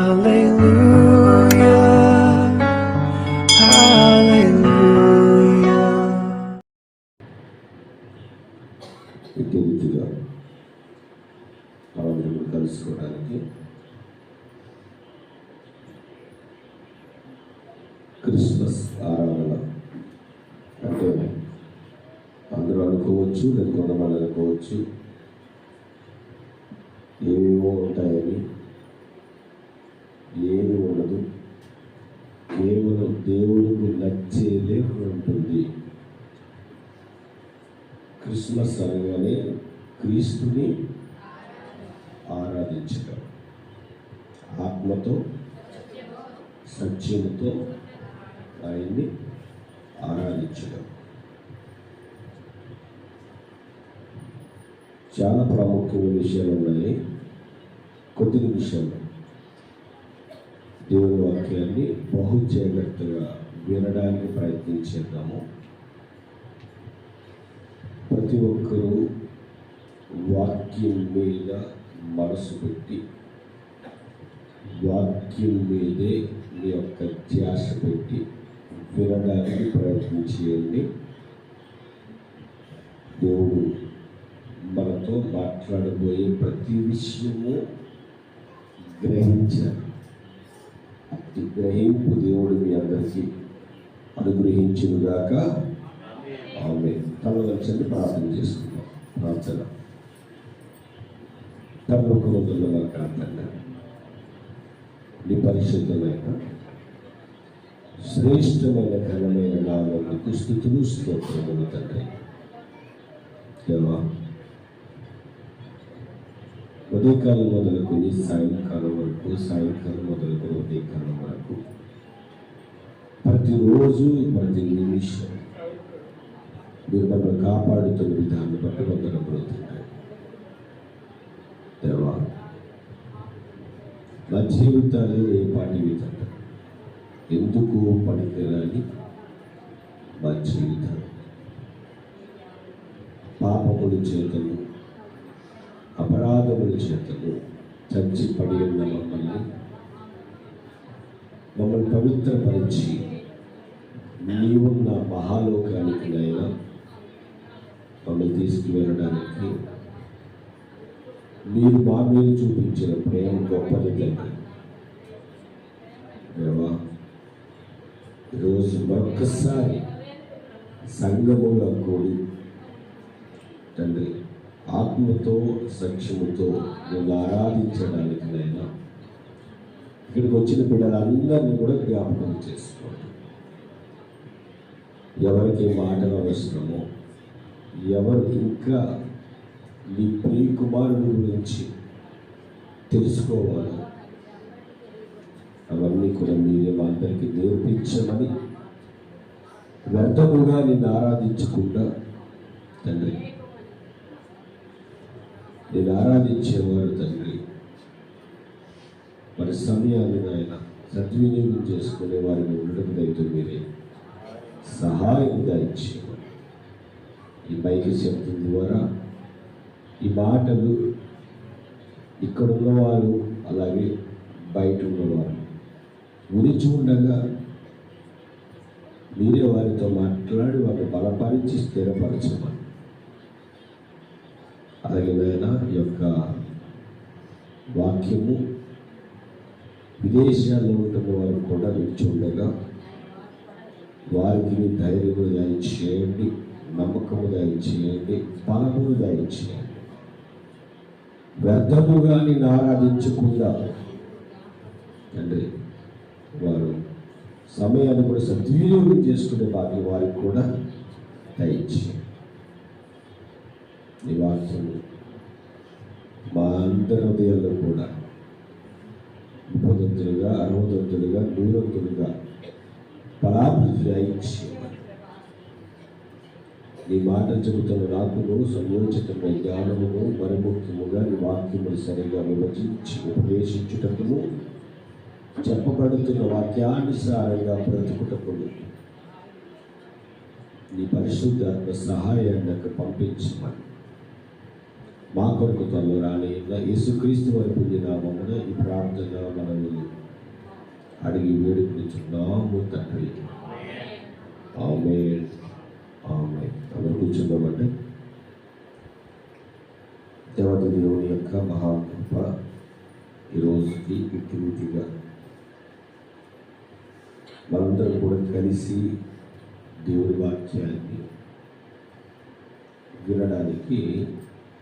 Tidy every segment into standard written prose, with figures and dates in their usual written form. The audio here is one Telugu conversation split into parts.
ఇటు రీతిగా మనము కలుసుకోవడానికి క్రిస్మస్ ఆరాధన అంటే అందరూ అనుకోవచ్చు, లేదా కొంతమంది అనుకోవచ్చు ఏమేమో ఉంటాయని. ఏమి ఉండదు, కేవలం దేవుడికి నచ్చేదే ఉంటుంది. క్రిస్మస్ అనగానే క్రీస్తుని ఆరాధించడం, ఆత్మతో సత్యముతో ఆయన్ని ఆరాధించడం. చాలా ప్రాముఖ్యమైన విషయాలు ఉన్నాయి. కొద్ది నిమిషాలు దేవుని వాక్యాన్ని బహు జాగ్రత్తగా వినడానికి ప్రయత్నించేద్దాము. ప్రతి ఒక్కరూ వాక్యం మీద మనసు పెట్టి వాక్యం మీదే మీ యొక్క ధ్యాస పెట్టి వినడానికి ప్రయత్నం చేయండి. దేవుడు మనతో మాట్లాడబోయే ప్రతి విషయము గ్రహించాలి. అతి గ్రహింపు దేవుడు మీ అందరికీ అనుగ్రహించుగాక. ఆమె తలవంచండి, ప్రార్థన చేసుకుందాం. ప్రార్థన. పరలోకమందున్న మా తండ్రి, నీ పరిశుద్ధమైన శ్రేష్టమైన ఘనమైన నామమునకు స్తుతులు స్తోత్రములు తండ్రి. దేవా, ఉదయకాలం మొదలుకొని సాయంకాలం వరకు, సాయంకాలం మొదలుకొని ఉదయకాలం వరకు ప్రతిరోజు ప్రతి నిమిషం మీరు మమ్మల్ని కాపాడుతున్న విధాన్ని బట్టి వందనములుతున్నాయి. దేవా, నా జీవితాలు ఏ పాటి విధంగా ఎందుకు పనికిరాని మా జీవితాలు పాపముల చేతలు అపరాధముల చేతలు చచ్చి పడి ఉన్న మమ్మల్ని పవిత్రపరిచి నీవున్న మహాలోకానికి నైనా మమ్మల్ని తీసుకువెళ్ళడానికి మీరు మా మీద చూపించిన ప్రేమ గొప్పది తండ్రి. దేవా, ఈరోజు మరొక్కసారి సంఘములో కూడి తండ్రి ఆత్మతో సత్యముతో నేను ఆరాధించడానికి నైనా ఇక్కడికి వచ్చిన బిడ్డలందరినీ కూడా జ్ఞాపకం చేసుకోండి. ఎవరికి మాటలు అవసరమో, ఎవరు ఇంకా నీ ప్రియ కుమారుని గురించి తెలుసుకోవాలి, అవన్నీ కూడా మీరే మా అందరికీ నేర్పించమని, వ్యర్థముగా నిన్ను ఆరాధించకుండా తండ్రి, నేను ఆరాధించేవారు తండ్రి మరి సమయాన్ని ఆయన సద్వినియోగం చేసుకునే వారిని ఉండడం అయితే మీరే సహాయం దాయించేవారు. ఈ మైకి శబ్దం ద్వారా ఈ మాటలు ఇక్కడ ఉన్నవారు అలాగే బయట ఉన్నవారు ఉనిచి ఉండగా మీరే వారితో మాట్లాడి వారిని బలపరించి స్థిరపరచమని, అలాగే ఈ యొక్క వాక్యము విదేశాల్లో ఉంటున్న వారు కూడా నిలిచి ఉండగా వారికి ధైర్యము దయచేయండి, నమ్మకము దయచేయండి, బలమును దయచేయండి. వ్యర్థముగా నిన్ను ఆరాధించకుండా తండ్రి వారు సమయాన్ని కూడా సద్వినియోగం చేసుకునే భాగ్యం వారికి కూడా దయచేయండి. ఈ వాక్యము మా అందరి హృదయాల్లో కూడా 30 60 100 ఫలాభివృద్ధి దయచేయమని, నీ మాట చెబుతున్న నాకును సంయోచితమైన జ్ఞానమును మరి ముఖ్యముగా నీ వాక్యములు సరిగా విభజించి ఉపదేశించుటకును చెప్పబడుతున్న వాక్యానుసారంగా బ్రతుకుటకును నీ పరిశుద్ధాత్మ సహాయాన్ని నాకు పంపించమని మా కొరకు త్వరలో రాని యేసుక్రీస్తు వారి పుణ్య నామమున ఈ ప్రార్థన మనము అడిగి వేడుకుంటున్నాము తండ్రి. ఆమేన్. ఆమేన్. అందరూ కూర్చుందామంటే. దేవత దేవుని యొక్క మహాకృప ఈరోజుకి ఇట్టి రీతిగా మనందరం కూడా కలిసి దేవుని వాక్యాన్ని వినడానికి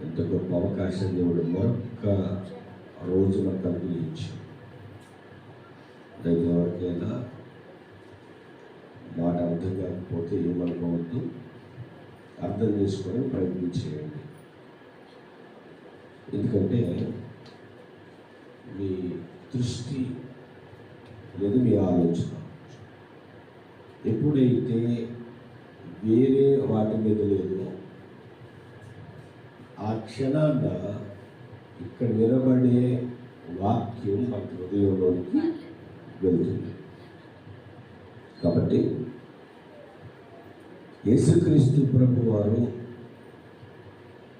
ఎంత గొప్ప అవకాశం దేవుడు మరొక రోజు మనకు అనుగ్రహించాడు. అయితే ఎవరికైనా మాట అర్థం కాకపోతే ఏమనుకోవద్దు, అర్థం చేసుకొని ప్రయత్నం చేయండి. ఎందుకంటే మీ దృష్టి లేదు, మీ ఆలోచన ఎప్పుడైతే వేరే వాటి మీద లేదో ఆ క్షణాన ఇక్కడ నిలబడే వాక్యం మన హృదయంలోనికి వెళ్తుంది. కాబట్టి యేసుక్రీస్తు ప్రభు వారు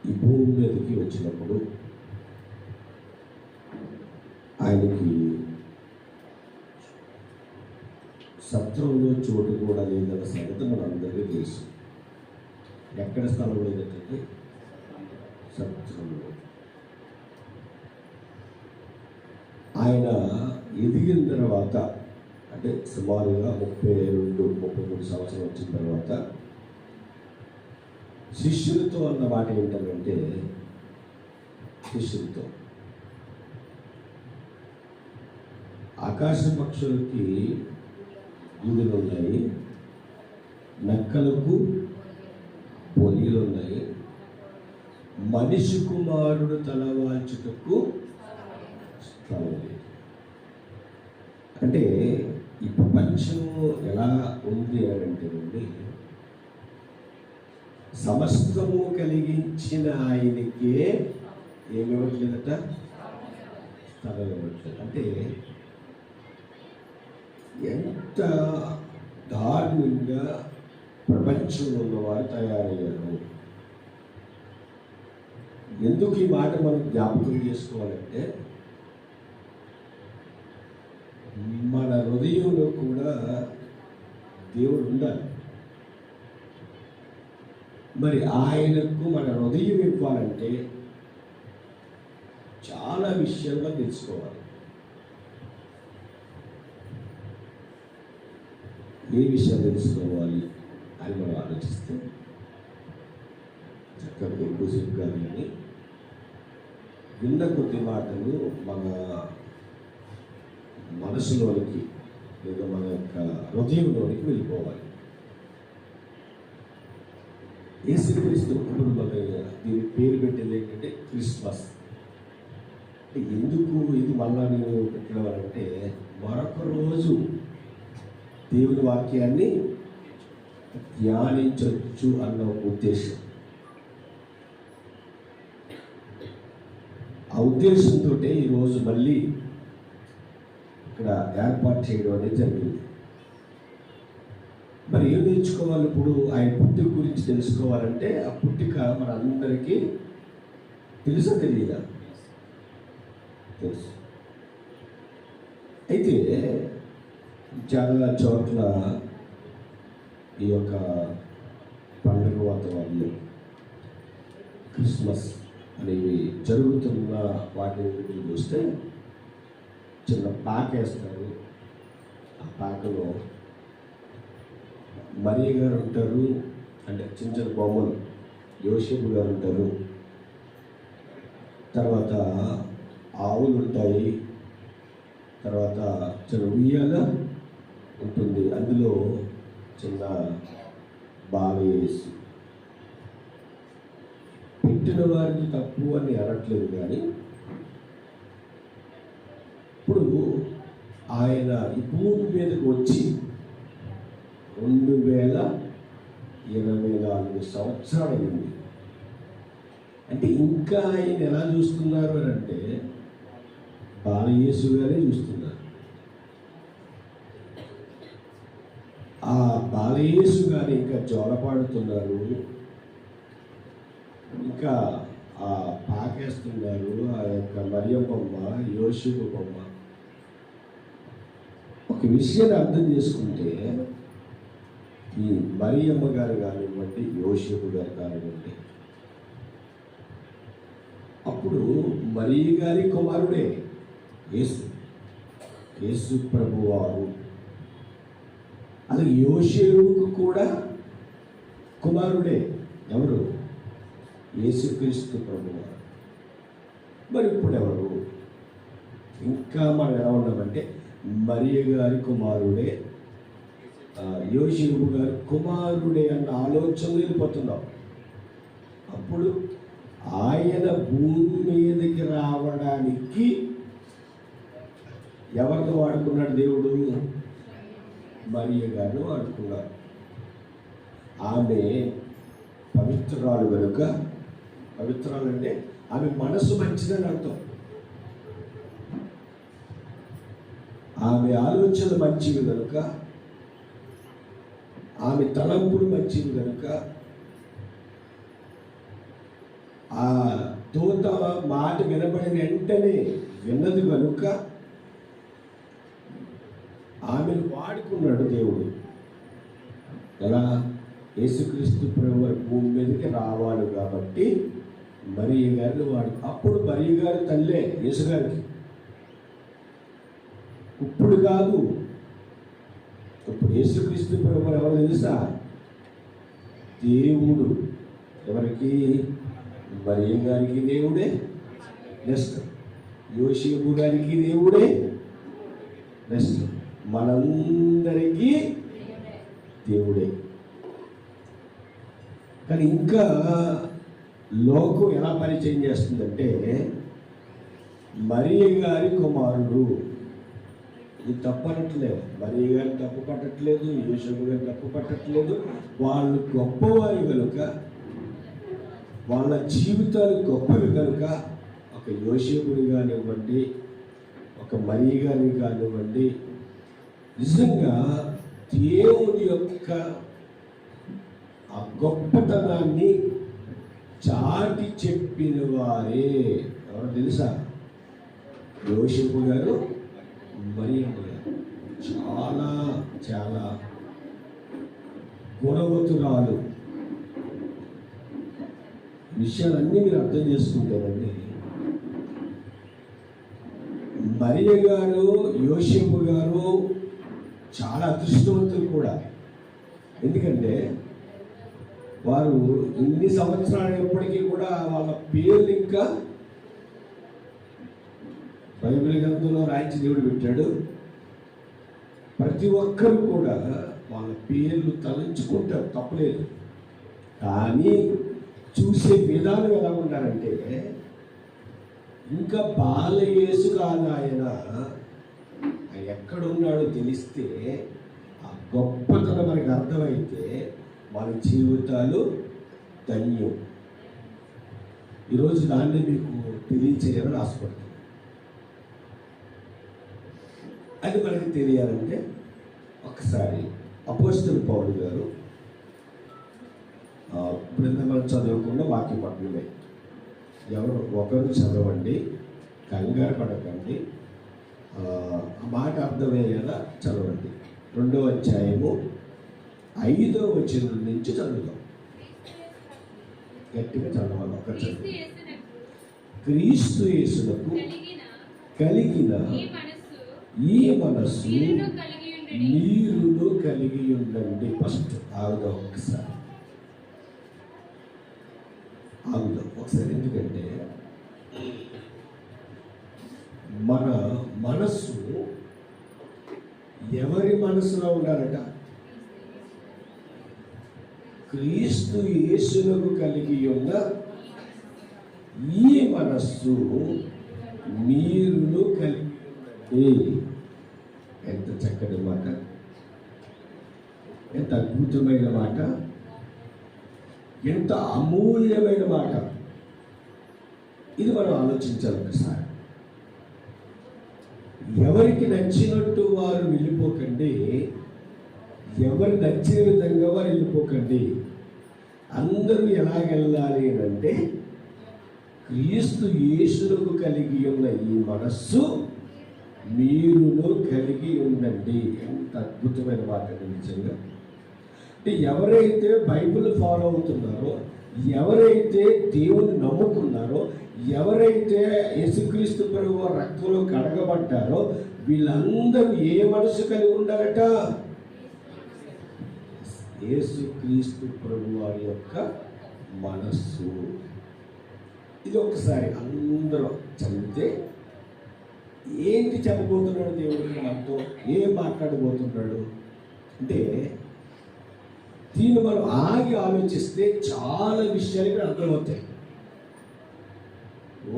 ఈ భూమి మీదకి వచ్చినప్పుడు ఆయనకి సత్రంలో చోటు కూడా లేదన్న సంగతి మనందరికీ తెలుసు. ఎక్కడ స్థలం లేదంటే సత్రంలో. ఆయన ఎదిగిన తర్వాత అంటే సుమారుగా 32-33 సంవత్సరం వచ్చిన తర్వాత శిష్యులతో అన్న మాట ఏంటంటే, శిష్యులతో ఆకాశ పక్షులకి గూడులు ఉన్నాయి, నక్కలకు పొలిలు ఉన్నాయి, మనిషి కుమారుడు తలవాల్చుటకు స్థలం లేదు. అంటే ఈ ప్రపంచం ఎలా ఉంది అంటే, సమస్తము కలిగించిన ఆయనకే ఏమి ఇవ్వట్లేదట, స్థలం ఇవ్వట్లేదు. అంటే ఎంత దారుణంగా ప్రపంచంలో ఉన్నవారు తయారయ్యారు. ఎందుకు ఈ మాట మనం జ్ఞాపకం చేసుకోవాలంటే, మన హృదయంలో కూడా దేవుడు ఉండాలి. మరి ఆయనకు మన హృదయం ఇవ్వాలంటే చాలా విషయాల్లో తెలుసుకోవాలి. ఏ విషయాలు తెలుసుకోవాలి అని మనం ఆలోచిస్తే చక్కగా ఎక్కువసేపు కానీ విన్న కొద్ది మాటలు మన మనసులోనికి లేదా మన యొక్క హృదయంలోనికి వెళ్ళిపోవాలి. యేసుక్రీస్తు ఇప్పుడు మన దీని పేరు పెట్టేది ఏంటంటే క్రిస్మస్. ఎందుకు ఇది మళ్ళా నేను పెట్టడం అంటే, మరొక రోజు దేవుని వాక్యాన్ని ధ్యానించవచ్చు అన్న ఉద్దేశం. ఆ ఉద్దేశంతో ఈరోజు మళ్ళీ ఇక్కడ ఏర్పాటు చేయడం అనేది జరిగింది. మరి ఏం నేర్చుకోవాలి ఇప్పుడు? ఆయన పుట్టుక గురించి తెలుసుకోవాలంటే ఆ పుట్టుక మన అందరికీ తెలుసా తెలియదా? తెలుసు. అయితే చాలా చోట్ల ఈ యొక్క పండుగ వాతావరణం, క్రిస్మస్ అనేవి జరుగుతున్న వాటిని చూస్తే చిన్న పాక వేస్తారు. ఆ పాకలో మరియ గారు ఉంటారు, అంటే చిన్న చిన్న బొమ్మలు, యోసేపు గారు ఉంటారు, తర్వాత ఆవులు ఉంటాయి, తర్వాత చిన్న ఉయ్యాల ఉంటుంది, అందులో చిన్న బాల వేసి పెట్టిన వారిని తప్పు అని అనట్లేదు. కానీ ఇప్పుడు ఆయన ఈ భూమి మీదకి వచ్చి 2024 సంవత్సరాలు అయింది. అంటే ఇంకా ఆయన ఎలా చూస్తున్నారు అని అంటే, బాలయేసు గారే చూస్తున్నారు. ఆ బాలయేసు గారు ఇంకా జోలపాడుతున్నారు, ఇంకా ఆ పాకేస్తున్నారు. ఆ యొక్క మరియ బొమ్మ, యోసేపు బొమ్మ. ఒక విషయాన్ని అర్థం చేసుకుంటే ఈ మరియమ్మ గారు కానివ్వండి, యోసేపు గారు కానివ్వండి, అప్పుడు మరియ గారి కుమారుడే యేసు ప్రభువారు. అలాగే యోసేపుకు కూడా కుమారుడే. ఎవరు? యేసుక్రీస్తు ప్రభువారు. మరి ఇప్పుడు ఎవరు? ఇంకా మనం ఎలా ఉన్నామంటే మరియ గారి కుమారుడే, యోసేపు గారి కుమారుడే అన్న ఆలోచనలు వెళ్ళిపోతున్నాం. అప్పుడు ఆయన భూమి మీదకి రావడానికి ఎవరిని వాడుకున్నాడు దేవుడు? మరియ గారిని వాడుకున్నాడు. ఆమె పవిత్రాలు కనుక, పవిత్రాలు అంటే ఆమె మనసు మంచిదని అర్థం. ఆమె ఆలోచనలు మంచివి కనుక, ఆమె తలంపులు మంచివి కనుక, ఆ దూత మాట వినబడిన వెంటనే విన్నది కనుక ఆమెను వాడుకున్నాడు దేవుడు. ఎలా? యేసుక్రీస్తు ప్రభువు భూమి మీదకి రావాలి కాబట్టి మరియ గారిని అప్పుడు మరియ గారి తల్లే యేసు గారికి. ఇప్పుడు కాదు, ఇప్పుడు యేసుక్రీస్తు ప్రభువు ఎవరు తెలుసా? దేవుడు. ఎవరికి? మరియ గారికి దేవుడే, నెక్స్ట్ యోసేపు గారికి దేవుడే, నెక్స్ట్ మనందరికీ దేవుడే. కానీ ఇంకా లోకం ఎలా పరిచయం చేస్తుందంటే మరియ గారి కుమారుడు. ఇది తప్పనట్లేదు, మరియ గారి తప్పు పట్టట్లేదు, యోసేపు గారి తప్పు పట్టట్లేదు. వాళ్ళు గొప్పవారు కనుక, వాళ్ళ జీవితాలు గొప్పవి కనుక ఒక యోసేపుని కానివ్వండి, ఒక మరియ గారిని కానివ్వండి, నిజంగా దేవుని యొక్క ఆ గొప్పతనాన్ని చాటి చెప్పిన వారే. ఎవరు తెలుసా? యోసేపు గారు, మరియమ్మ గారు. చాలా చాలా గుణవతురాలు. విషయాలన్నీ మీరు అర్థం చేసుకుంటారండి. మరియ గారు, యోసేపు గారు చాలా అదృష్టవంతులు కూడా. ఎందుకంటే వారు ఇన్ని సంవత్సరాలైనప్పటికీ కూడా వాళ్ళ పేర్లు ఇంకా బైబిల్ గ్రంథంలో రాయించి దేవుడు పెట్టాడు. ప్రతి ఒక్కరు కూడా వాళ్ళ పేర్లు తలంచుకుంటారు, తప్పలేదు. కానీ చూసే విధానం ఎలా ఉన్నారంటే ఇంకా బాలయేసు కాదు ఆయన ఎక్కడున్నాడో తెలిస్తే, ఆ గొప్పతనం మనకు అర్థమైతే మన జీవితాలు ధన్యం. ఈరోజు దాన్ని మీకు తెలియచేయాలని ఆశపడుతుంది. అది మనకి తెలియాలంటే ఒకసారి అపోస్తలుడు పౌలు గారు బృందం చదవకుండా వాక్య పట్టణమే ఎవరు ఒకరు చదవండి, కంగారు పడకండి, ఆ మాట అర్థమయ్యేలా చదవండి. 2వ అధ్యాయము 5వ వచనం నుంచి చదువుదాం. గట్టిగా చదవాలి. ఒక చదువు. క్రీస్తు యేసునకు కలిగిన ఈ మనస్సు మీరును కలిగి ఉండండి. ఫస్ట్ ఆగుదాం ఒకసారి. ఎందుకంటే మన మనస్సు ఎవరి మనసులో ఉండాలట? క్రీస్తు యేసునకు కలిగి ఉన్న ఈ మనస్సు మీరును కలిగి ఉండండి. ఎంత చక్కటి మాట, ఎంత అద్భుతమైన మాట, ఎంత అమూల్యమైన మాట. ఇది మనం ఆలోచించాలి ఒకసారి. ఎవరికి నచ్చినట్టు వారు వెళ్ళిపోకండి, ఎవరు నచ్చిన విధంగా వారు వెళ్ళిపోకండి. అందరూ ఎలాగెళ్ళాలి అంటే క్రీస్తు యేసునకు కలిగి ఉన్న ఈ మనస్సు మీరును కలిగి ఉండండి. ఎంత అద్భుతమైన మాట అండి నిజంగా. అంటే ఎవరైతే బైబిల్ ఫాలో అవుతున్నారో, ఎవరైతే దేవుని నమ్ముకున్నారో, ఎవరైతే యేసుక్రీస్తు ప్రభువు రక్తంలో కడగబడ్డారో వీళ్ళందరూ ఏ మనసు కలిగి ఉండాలట? యేసుక్రీస్తు ప్రభువు వారి యొక్క మనస్సు. ఇది ఒకసారి అందరూ చదివితే ఏంటి చెప్పబోతున్నాడు దేవుడు మనతో, ఏం మాట్లాడబోతున్నాడు అంటే దీన్ని మనం ఆగి ఆలోచిస్తే చాలా విషయాలు ఇక్కడ అర్థమవుతాయి.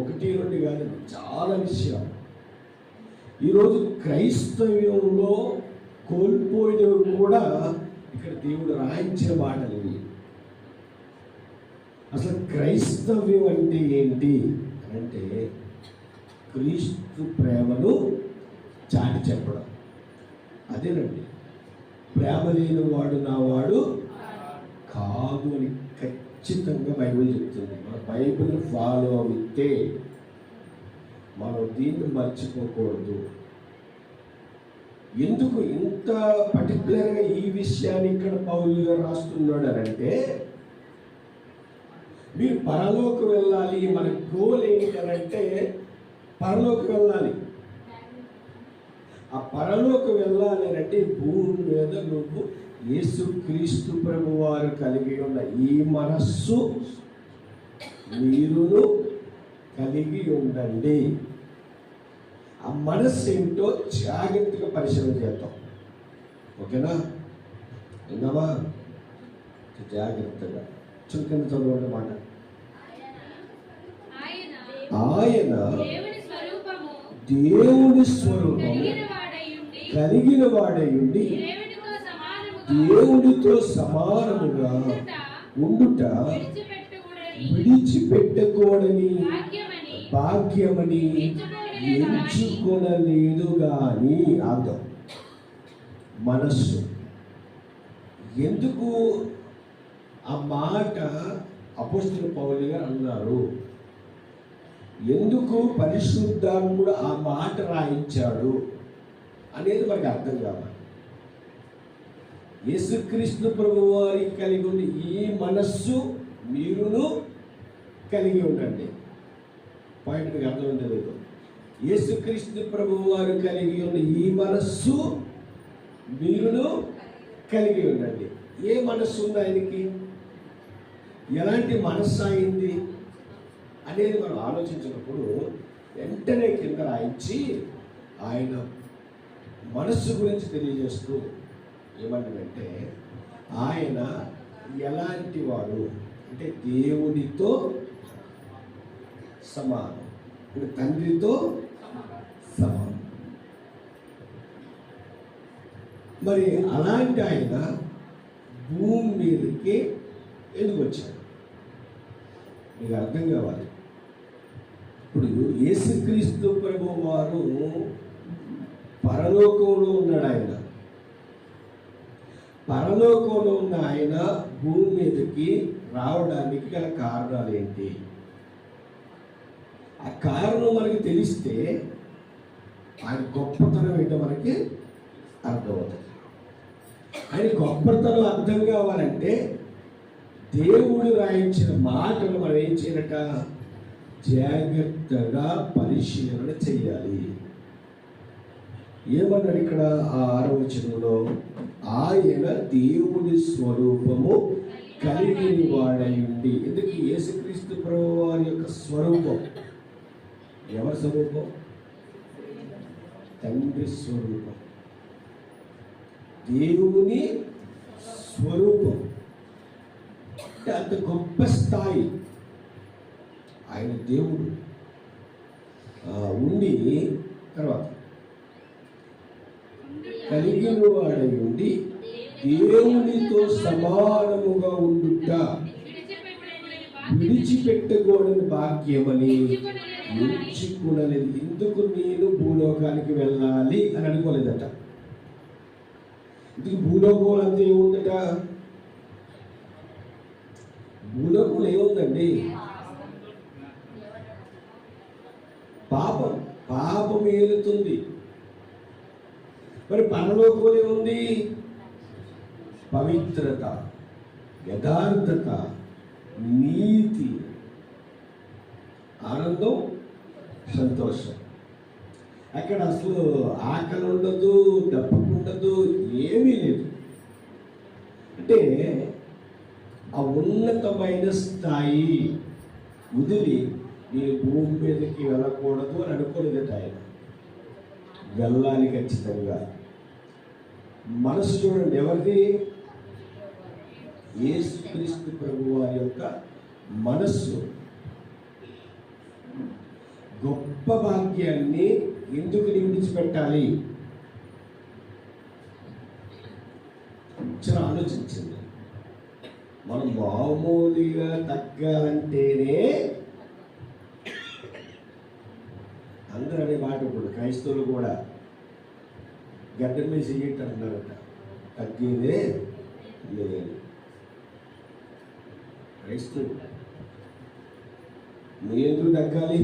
ఒకటి రెండు కాదు, చాలా విషయాలు. ఈరోజు క్రైస్తవ్యంలో కోల్పోయినవి కూడా ఇక్కడ దేవుడు రాయించిన మాటలు ఇవి. అసలు క్రైస్తవ్యం అంటే ఏంటి అంటే క్రీస్తు ప్రేమను చాటి చెప్పడం. అదేనండి. ప్రేమ లేని వాడు నా వాడు కాదు అని ఖచ్చితంగా బైబిల్ చెప్తుంది. మన బైబిల్ ఫాలో అయితే మనం దీన్ని మర్చిపోకూడదు. ఎందుకు ఇంత పర్టికులర్గా ఈ విషయాన్ని ఇక్కడ పౌలు గారు రాస్తున్నాడు అని అంటే, మీరు పరలోకి వెళ్ళాలి. మన గోల్ ఏంటంటే పరలోకి వెళ్ళాలి. ఆ పరలోకి వెళ్ళాలి అంటే భూమి మీద నువ్వు యేసుక్రీస్తు ప్రభు వారు కలిగి ఉన్న ఈ మనస్సు మీరును కలిగి ఉండండి. ఆ మనస్సు ఏంటో జాగ్రత్తగా పరిశీలన చేద్దాం. ఓకేనా? విన్నావా? జాగ్రత్తగా చురుకైన చదవండి మాట. ఆయన దేవుని స్వరూపము కలిగిన వాడై ఉండి దేవునితో సమానముగా ఉండుట విడిచిపెట్టకూడని భాగ్యమని ఎంచుకొనలేదు గాని. ఆగం. మనస్సు. ఎందుకు ఆ మాట అపోస్తలుడు పౌలు గారు అన్నారు? ఎందుకు పరిశుద్ధాత్ముడు ఆ మాట రాయించాడు అనేది మనకు అర్థం కావాలి. యేసుక్రీస్తు ప్రభువు వారికి కలిగి ఉన్న ఈ మనస్సు మీరును కలిగి ఉండండి. పాయింట్ మీకు అర్థం లేదు. యేసుక్రీస్తు ప్రభువు వారు కలిగి ఉన్న ఈ మనస్సు మీరును కలిగి ఉండండి. ఏ మనస్సు ఉంది ఆయనకి? ఎలాంటి మనస్సు అయింది అనేది మనం ఆలోచించినప్పుడు వెంటనే కింద రాయించి ఆయన మనస్సు గురించి తెలియజేస్తూ ఏమంటాడంటే, ఆయన ఎలాంటి వాడు అంటే దేవుడితో సమానం, అంటే తండ్రితో సమానం. మరి అలాంటి ఆయన భూమి మీదకి ఎందుకు వచ్చాడు? మీకు అర్థం కావాలి. ఇప్పుడు యేసుక్రీస్తు ప్రభు వారు పరలోకంలో ఉన్నాడు. ఆయన పరలోకంలో ఉన్న ఆయన భూమి మీదకి రావడానికి గల కారణాలు ఏంటి? ఆ కారణం మనకి తెలిస్తే ఆయన గొప్పతనం ఏంటో మనకి అర్థమవుతుంది. ఆయన గొప్పతనం అర్థం కావాలంటే దేవుడు రాయించిన మాటలు మనం ఏం చేయాలట? జాగ్రత్తగా పరిశీలన చేయాలి. ఏమన్నాడు ఇక్కడ ఆ 6వ వచనంలో? ఆయన దేవుని స్వరూపము కలిగిన వాడై ఉండి. ఎందుకు? యేసుక్రీస్తు ప్రభువు వారి యొక్క స్వరూపం. ఎవరి స్వరూపం? తండ్రి స్వరూపం, దేవుని స్వరూపం. అంటే అంత గొప్ప స్థాయి. ఆయన దేవుడు ఉండి తర్వాత కలిగిన వాడై ఉండి దేవునితో సమానముగా ఉండుట విడిచిపెట్టకూడని భాగ్యమని ఎంచుకునలేదు. ఎందుకు నేను భూలోకానికి వెళ్ళాలి అని అనుకోలేదట. ఇందుకు భూలోకంలో అంతా ఏముందట? భూలోకంలో ఏముందండి? పాపం ఏలుతుంది. మరి పరలోకంలో ఉంది పవిత్రత, యథార్థత, నీతి, ఆనందం, సంతోషం. అక్కడ అసలు ఆకలి ఉండదు, దప్పకు ఉండదు, ఏమీ లేదు. అంటే ఆ ఉన్నతమైన స్థాయి వదిలి నేను భూమి మీదకి వెళ్ళకూడదు అని అనుకోలేదట ఆయన. వెళ్ళాలి ఖచ్చితంగా. మనసు చూడండి, ఎవరిది? యేసుక్రీస్తు ప్రభు వారి యొక్క మనస్సు. గొప్ప భాగ్యాన్ని ఎందుకు విడిచిపెట్టాలి? చాలా ఆలోచించింది. మనం మామూలుగా తగ్గాలంటేనే అందరూ అనే మాట. ఇప్పుడు క్రైస్తవులు కూడా గడ్డ మీద చెయ్యట అన్నారట, తగ్గేదే లేదు. క్రైస్తవులు మీరు ఎందుకు తగ్గాలి?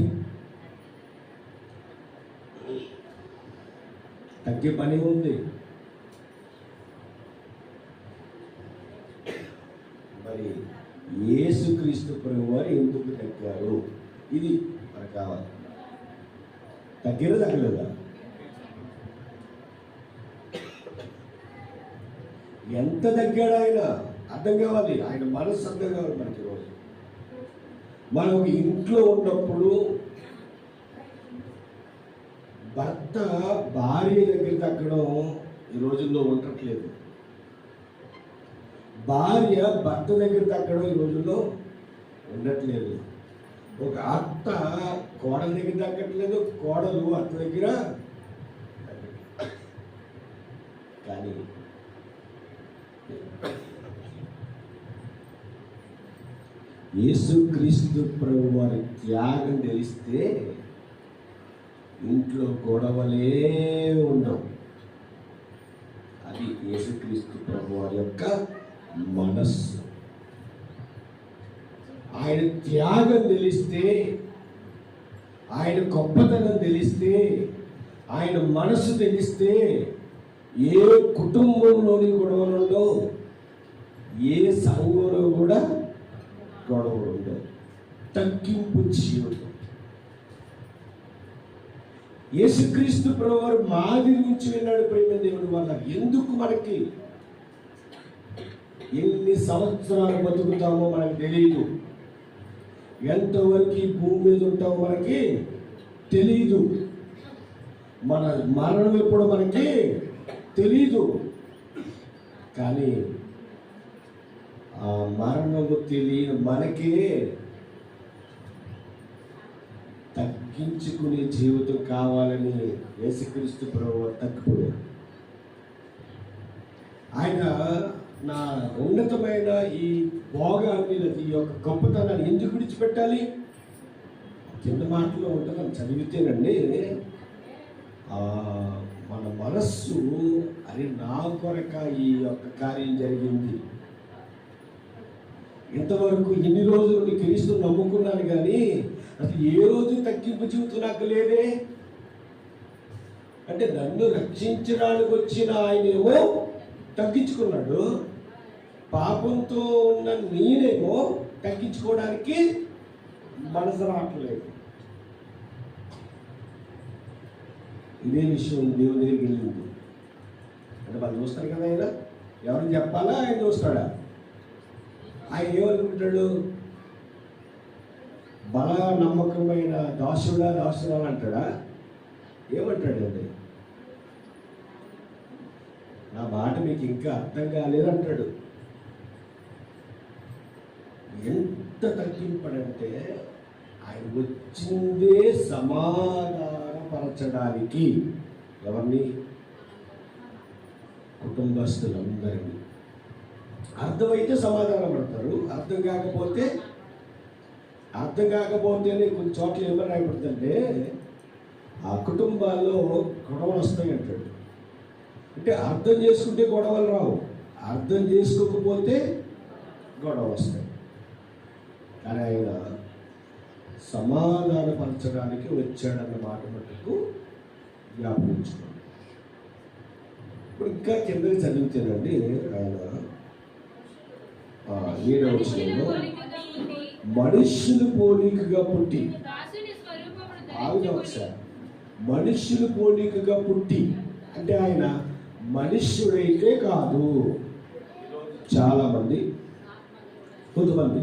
తగ్గే పని ఉంది. మరి యేసుక్రీస్తు ప్రభు వారు ఎందుకు తగ్గారు? ఇది మనకు కావాలి. తగ్గిరా తగ్గలేదా? ఎంత తగ్గాడు ఆయన అర్థం కావాలి. ఆయన మనసు అర్థం కావాలి మనకి. రోజు మనం ఒక ఇంట్లో ఉన్నప్పుడు భర్త భార్య దగ్గర తగ్గడం ఈ రోజుల్లో ఉండట్లేదు. భార్య భర్త దగ్గర తగ్గడం ఈ రోజుల్లో ఉండట్లేదు. ఒక అత్త కోడల దగ్గర తగ్గట్లేదు, కోడలు అత్త దగ్గర. కానీ యేసుక్రీస్తు ప్రభు వారి త్యాగం తెలిస్తే ఇంట్లో గొడవలే ఉండవు. అది యేసుక్రీస్తు ప్రభు వారి యొక్క మనస్సు. ఆయన త్యాగం తెలిస్తే, ఆయన గొప్పతనం తెలిస్తే, ఆయన మనస్సు తెలిస్తే ఏ కుటుంబంలోని గొడవలు ఉండవు, ఏ సంఘంలో కూడా గొడవలు ఉండవు. తగ్గింపు జీవితం. యేసుక్రీస్తు ప్రభువారు మాదిరి నుంచి వెళ్ళాడు ప్రేమ దేవుని వల్ల. ఎందుకు మనకి ఎన్ని సంవత్సరాలు బతుకుతామో మనకు తెలియదు, ఎంతవరకు ఈ భూమి మీద ఉంటామో మనకి తెలీదు, మన మరణం ఎప్పుడో మనకి తెలీదు. కానీ ఆ మరణము తెలియని మనకే తగ్గించుకునే జీవితం కావాలని యేసుక్రీస్తు ప్రభువు తగ్గిపోయాడు. ఆయన నా ఉన్నతమైన ఈ భోగాన్ని, ఈ యొక్క గొప్పతనాన్ని ఎందుకు విడిచిపెట్టాలి? కింద మాటలో ఉంటుంది, చదివితేనండి మన మనస్సు అది నా కొరక ఈ యొక్క కార్యం జరిగింది. ఇంతవరకు ఇన్ని రోజులు క్రీస్తు నమ్ముకున్నాను కానీ అసలు ఏ రోజు తగ్గింపు జీవితం నాకు లేదే. అంటే నన్ను రక్షించడానికి వచ్చిన ఆయనేమో తగ్గించుకున్నాడు, పాపంతో ఉన్న నేనేమో తగ్గించుకోవడానికి మనసు రావట్లేదు. ఇదే విషయం దేవుని దగ్గరికి వెళ్ళింది. అంటే వాళ్ళు చూస్తారు కదా, ఆయన ఎవరిని చెప్పాలా, ఆయన చూస్తాడా? ఆయన ఏమనుకుంటాడు? బల నమ్మకమైన దాసుడా అంటాడా? ఏమంటాడండి? నా మాట మీకు ఇంకా అర్థం కాలేదంటాడు. ఎంత తగ్గింపడంటే ఆయన వచ్చిందే సమాధానపరచడానికి. ఎవరిని? కుటుంబస్తులందరినీ. అర్థమైతే సమాధానం పడతారు, అర్థం కాకపోతేనే కొన్ని చోట్ల ఏమని రాయబడుతుందంటే ఆ కుటుంబాల్లో గొడవలు వస్తాయి అంటాడు. అంటే అర్థం చేసుకుంటే గొడవలు రావు, అర్థం చేసుకోకపోతే గొడవలు వస్తాయి. కానీ ఆయన సమాధానపరచడానికి వచ్చాడన్న మాట మటుకు జ్ఞాపకించుకోండి. ఇప్పుడు ఇంకా కిందకి చదివితేనండి ఆయన 7వ వచనంలో మనుష్యులు పోలికగా పుట్టి, ఆవిడ ఒకసారి మనుష్యులు పోలికగా పుట్టి అంటే ఆయన మనుష్యుడైతే కాదు. చాలా మంది కొంతమంది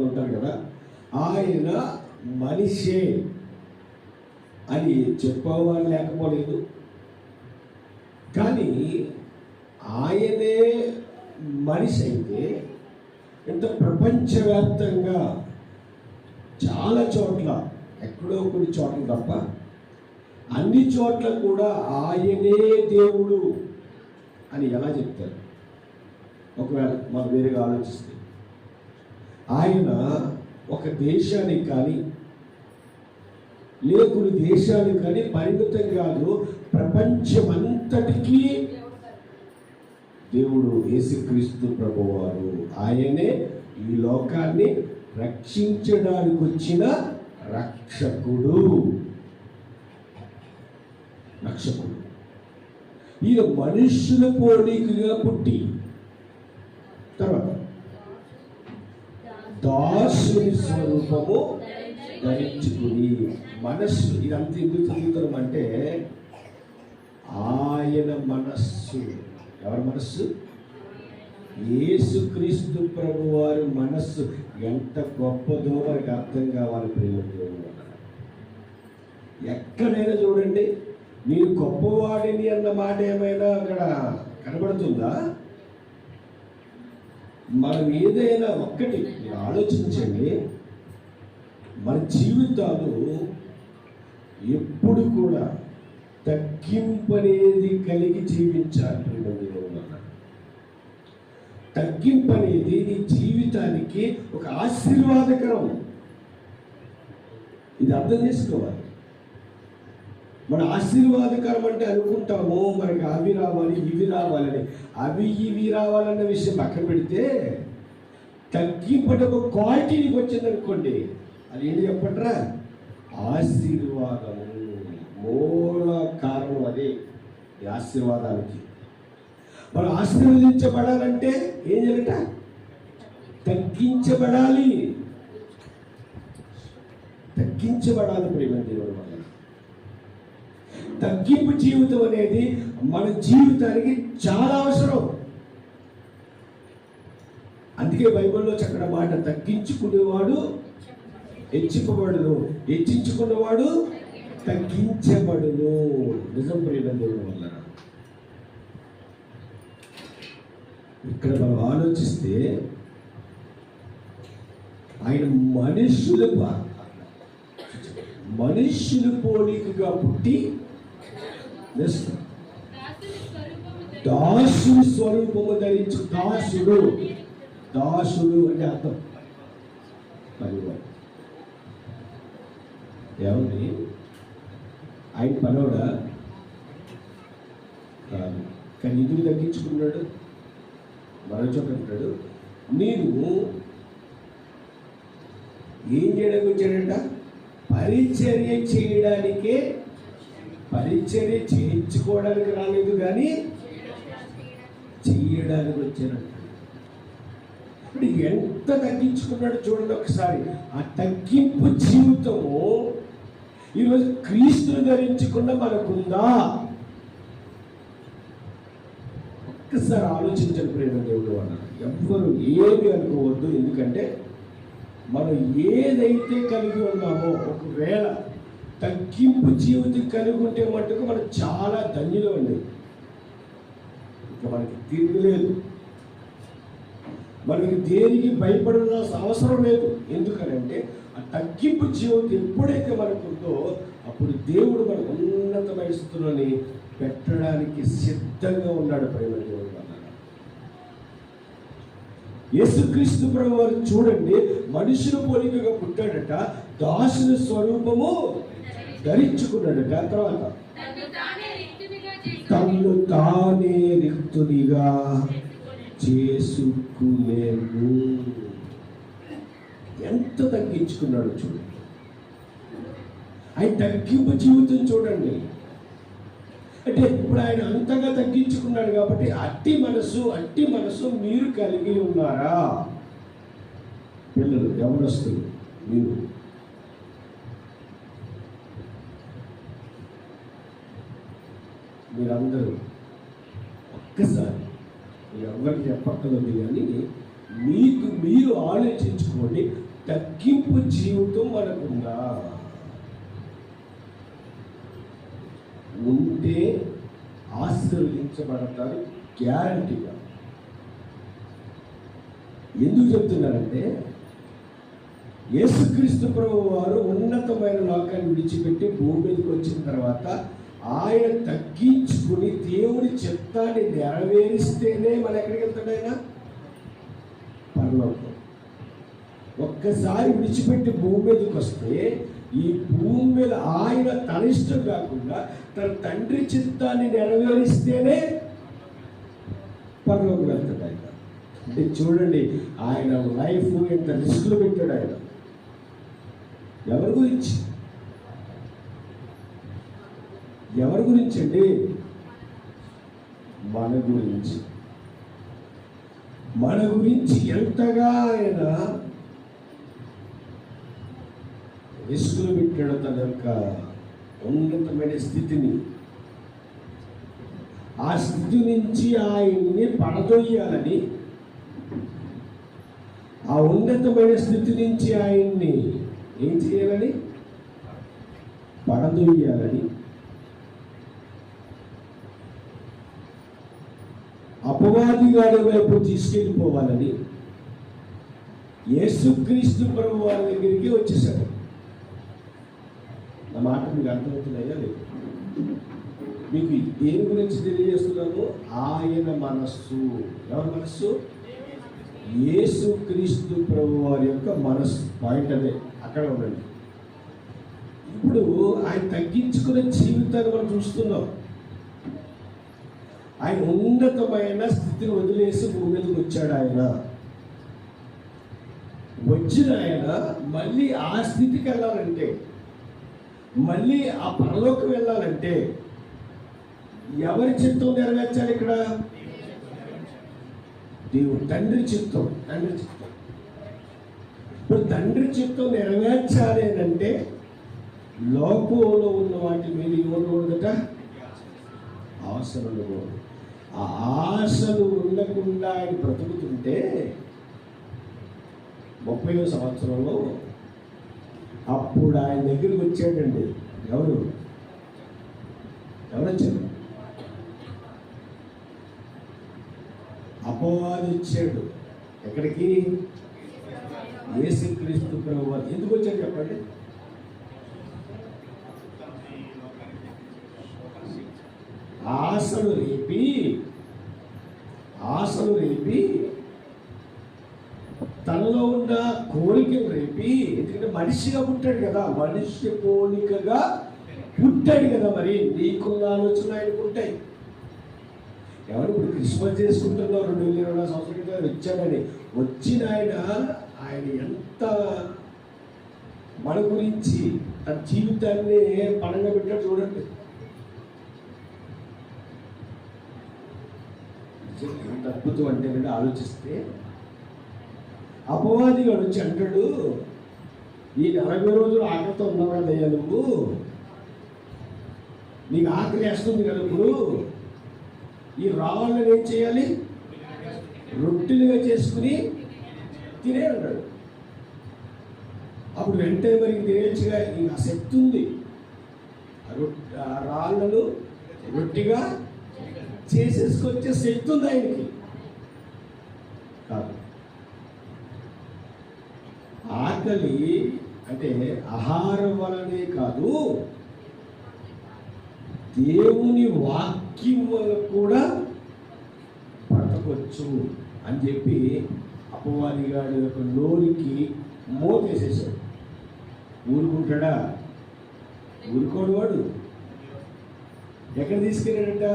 ఉంటారు కదా, ఆయన మనిషే అని చెప్పేవారు లేకపోలేదు, కానీ ఆయనే మనిషి అయితే ఇంత ప్రపంచవ్యాప్తంగా చాలా చోట్ల, ఎక్కడో కొన్ని చోట్ల తప్ప అన్ని చోట్ల కూడా ఆయనే దేవుడు అని ఎలా చెప్తారు? ఒకవేళ మనం వేరేగా ఆలోచిస్తే, ఆయన ఒక దేశానికి కానీ లేకుని దేశానికి కానీ పరిమితం కాదు, ప్రపంచమంతటికీ దేవుడు యేసుక్రీస్తు ప్రభువారు. ఆయనే ఈ లోకాన్ని రక్షించడానికి వచ్చిన రక్షకుడు. ఈయన మనుష్యుల పోలికగా పుట్టి, తర్వాత దాసుని స్వరూపము ధరించుకుని, మనస్సు ఇదంతా ఎందుకు చదువుతామంటే ఆయన మనస్సు, ఎవరి మనస్సు? యేసుక్రీస్తు ప్రభు వారి మనస్సు ఎంత గొప్పదో మనకి అర్థం కావాలి. ప్రియమైన ఎక్కడైనా చూడండి, నేను గొప్పవాడిని అన్న మాట ఏమైనా అక్కడ కనబడుతుందా? మనం ఏదైనా ఒక్కటి మీరు ఆలోచించండి, మన జీవితాలు ఎప్పుడు కూడా తగ్గింపు అనేది కలిగి జీవించాలి. తగ్గింపు అనేది నీ జీవితానికి ఒక ఆశీర్వాదకరం. ఇది అర్థం చేసుకోవాలి. మన ఆశీర్వాదకరం అంటే అనుకుంటాము మనకి అవి రావాలి ఇవి రావాలని, అవి ఇవి రావాలన్న విషయం పక్కన పెడితే, తగ్గింపు ఒక క్వాలిటీకి వచ్చిందనుకోండి, అది ఏంటి చెప్పంటారా? ఆశీర్వాదము. మూల కారణం అదే ఈ ఆశీర్వాదానికి. మనం ఆశీర్వదించబడాలంటే ఏం చేయాలట? తగ్గించబడాలి. ప్రేమ దేవుడు వల్ల తగ్గింపు జీవితం అనేది మన జీవితానికి చాలా అవసరం. అందుకే బైబిల్లో చక్కటి మాట, తగ్గించుకునేవాడు హెచ్చింపబడును, హెచ్చించుకున్నవాడు తగ్గించబడును. నిజం ప్రేమ దేవుడు వల్ల. ఇక్కడ మనం ఆలోచిస్తే ఆయన మనుష్యుల పోలికగా పుట్టి దాసుని స్వరూపము ధరించు. దాసుడు అంటే అర్థం పనివాడు. ఏమండి, ఆయన పనివాడా కాదు, కానీ ఎందుకు తగ్గించుకున్నాడు? మరో చోట అంటాడు, నేను ఏం చేయడానికి వచ్చాడంట? పరిచర్య చేయడానికే, పరిచర్య చేయించుకోవడానికి రాలేదు కానీ చేయడానికి వచ్చానంట. ఇప్పుడు ఎంత తగ్గించుకున్నాడు చూడండి ఒకసారి. ఆ తగ్గింపు జీవితము ఈరోజు క్రీస్తుని ధరించుకున్న మనకుందా? ఒక్కసారి ఆలోచించండి ప్రేమ దేవుడు అన్న. ఎవ్వరు ఏమి అనుకోవద్దు, ఎందుకంటే మనం ఏదైతే కలిగి ఉన్నామో, ఒకవేళ తగ్గింపు జీవితం కలిగి ఉంటే మటుకు మనం చాలా ధన్యులు అండి. ఇంకా మనకి తిరగలేదు, మనకి దేనికి భయపడాల్సిన అవసరం లేదు. ఎందుకనంటే ఆ తగ్గింపు జీవితం ఎప్పుడైతే మనకు ఉందో అప్పుడు దేవుడు మన ఉన్నతమైన స్థితిలోని పెట్టడానికి సిద్ధంగా ఉన్నాడు. ప్రేమ దేవుడు యేసుక్రీస్తు ప్రభు వారు చూడండి, మనుషుల పోలికగా పుట్టాడట, దాసుని స్వరూపము ధరించుకున్నాడట. తర్వాత తను తానే రిక్తునిగా చేసుకునేను. ఎంత తగ్గించుకున్నాడు చూడండి. ఆయన తగ్గింపు జీవితం చూడండి. అంటే ఇప్పుడు ఆయన అంతగా తగ్గించుకున్నాడు కాబట్టి అట్టి మనసు మీరు కలిగి ఉన్నారా? పిల్లలు, యవనస్తులు, మీరందరూ ఒక్కసారి ఎవరికి చెప్పక్కర్లేదు కానీ మీకు మీరు ఆలోచించుకోండి, తగ్గింపు జీవితం మనకుందా? ఉంటే ఆశీర్వదించబడతారు గ్యారంటీగా. ఎందుకు చెప్తున్నారంటే యేసుక్రీస్తు ప్రభువు వారు ఉన్నతమైన లోకాన్ని విడిచిపెట్టి భూమి మీదకి వచ్చిన తర్వాత ఆయన తగ్గించుకుని దేవుడి చిత్తాన్ని నెరవేరిస్తేనే మన ఎక్కడికి వెళ్తాడు? ఆయన పరలోకం. ఒక్కసారి విడిచిపెట్టి భూమి మీదకి వస్తే ఈ భూమి మీద ఆయన తన ఇష్టం కాకుండా తన తండ్రి చిత్తాన్ని నెరవేరిస్తేనే పరలోకం వెళ్తాడు ఆయన. అంటే చూడండి, ఆయన లైఫ్ ఎంత రిస్క్లో పెట్టాడు ఆయన. ఎవరి గురించి అండి? మన గురించి ఎంతగా ఆయన రిస్కులు పెట్టాడు. తన యొక్క ఉన్నతమైన స్థితిని, ఆ స్థితి నుంచి ఆయన్ని పడదొయ్యాలని, ఆ ఉన్నతమైన స్థితి నుంచి ఆయన్ని ఏం చేయాలని? పడదొయ్యాలని, అపవాదిగాడి వైపు తీసుకెళ్ళిపోవాలని యేసుక్రీస్తు ప్రభువు వారి దగ్గరికి వచ్చేసాడు. నా మాట మీకు అర్థమవుతున్నాయా? లేదు. మీకు దేని గురించి తెలియజేస్తున్నాను? ఆయన మనస్సు. ఎవరి మనస్సు? యేసుక్రీస్తు ప్రభువు వారి యొక్క మనస్సు. పాయింట్ అదే, అక్కడ ఉండండి. ఇప్పుడు ఆయన తగ్గించుకునే జీవితాన్ని మనం చూస్తున్నాం. ఆయన ఉన్నతమైన స్థితిని వదిలేసి భూమి మీదకి వచ్చాడు. ఆయన వచ్చిన ఆయన మళ్ళీ ఆ స్థితికి వెళ్ళాలంటే, మళ్ళీ ఆ పరలోకం వెళ్ళాలంటే ఎవరి చిత్తం నెరవేర్చాలి? ఇక్కడ దేవుడు తండ్రి చిత్తం. ఇప్పుడు తండ్రి చిత్తం నెరవేర్చాలి అంటే లోకంలో ఉన్న వాటి మీద ఏమనకూడదట? ఆశలు ఉండకూడదు. ఆ ఆశలు ఉండకుండా ఆయన బ్రతుకుతుంటే 30వ సంవత్సరంలో అప్పుడు ఆయన దగ్గరికి వచ్చాడండి. ఎవరు వచ్చారు? అపవాది వచ్చాడు. ఎక్కడికి? యేసుక్రీస్తు ప్రభువు. ఎందుకు వచ్చాడు చెప్పండి? ఆశలు రేపి తనలో ఉన్న కోరికలు రేపి, ఎందుకంటే మనిషిగా పుట్టాడు కదా, మనిషి పోలికగా పుట్టాడు కదా. మరి నీకున్న ఆలోచన ఆయనకు ఉంటాయి. ఎవరు ఇప్పుడు క్రిస్మస్ చేసుకుంటున్నావు 2020 సంవత్సరం క్రితం వచ్చాడని వచ్చిన ఆయన ఎంత మన గురించి తన జీవితాన్ని పణంగా పెట్టాడు చూడండి. ఎంత అద్భుతం అంటే ఆలోచిస్తే, అపవాదిగా వచ్చి అంటాడు, ఈ 40 రోజులు ఆకలితో ఉన్నావాడయ్యా నువ్వు, నీకు ఆకలి వేస్తుంది కదా, ఇప్పుడు ఈ రాళ్ళని ఏం చేయాలి? రొట్టెలుగా చేసుకుని తినే అన్నాడు. అప్పుడు వెంటనే మరి తినేచ్చుగా, ఇంకా శక్తి ఉంది, ఆ రాళ్ళను రొట్టిగా చేసేసుకొచ్చే శక్తి ఉంది ఆయనకి. కాదు, ఆకలి అంటే ఆహారం వలనే కాదు, దేవుని వాక్యం వల్ల కూడా బ్రతకొచ్చు అని చెప్పి అపవాది గారి యొక్క నోరికి మోతేసేసాడు. ఊరుకుంటాడా? ఊరుకోడు వాడు. ఎక్కడ తీసుకెళ్ళాడట?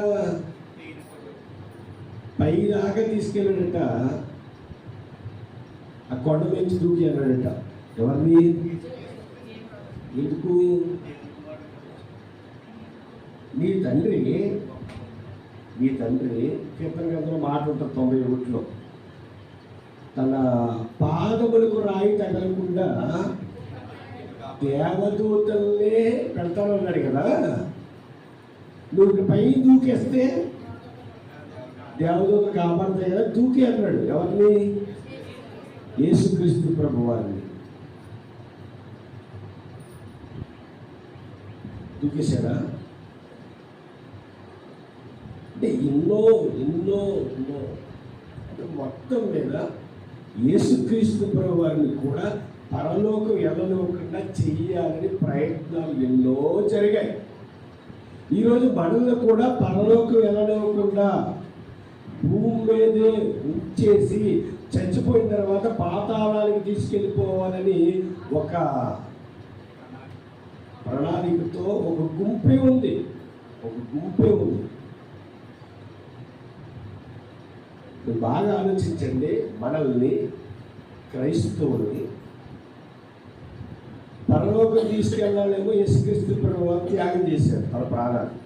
పైదాకా తీసుకెళ్ళాడట. ఆ కొండ నుంచి దూకి అన్నాడట. ఎవరిని? ఎందుకు? నీ తండ్రి కీర్తన గ్రంథంలో మాట ఉంటుంది 91లో, తన పాదములకు రాయి తగలకుండా దేవదూతల్నే పెడతానన్నాడు కదా. నువ్వు పై దూకేస్తే దేవదూతలు కాపాడతాయి కదా, దూకి అన్నాడు. ఎవరిని? యేసుక్రీస్తు ప్రభు వారిని దూకేశాడా? అంటే ఎన్నో అంటే మొత్తం మీద యేసుక్రీస్తు ప్రభు వారిని కూడా పరలోకం వెళ్ళనివ్వకుండా చెయ్యాలని ప్రయత్నాలు ఎన్నో జరిగాయి. ఈరోజు మనల్ని కూడా పరలోకం వెళ్ళనివ్వకుండా భూమి మీదే ఉంచేసి చచ్చిపోయిన తర్వాత పాతాళానికి తీసుకెళ్ళిపోవాలని ఒక ప్రణాళికతో ఒక గుంపే ఉంది. బాగా ఆలోచించండి. మనల్ని క్రైస్తవుల్ని పరలోకం తీసుకెళ్ళాలేమో యేసుక్రీస్తు ప్రభువు త్యాగం చేశాడు తన ప్రాణాన్ని.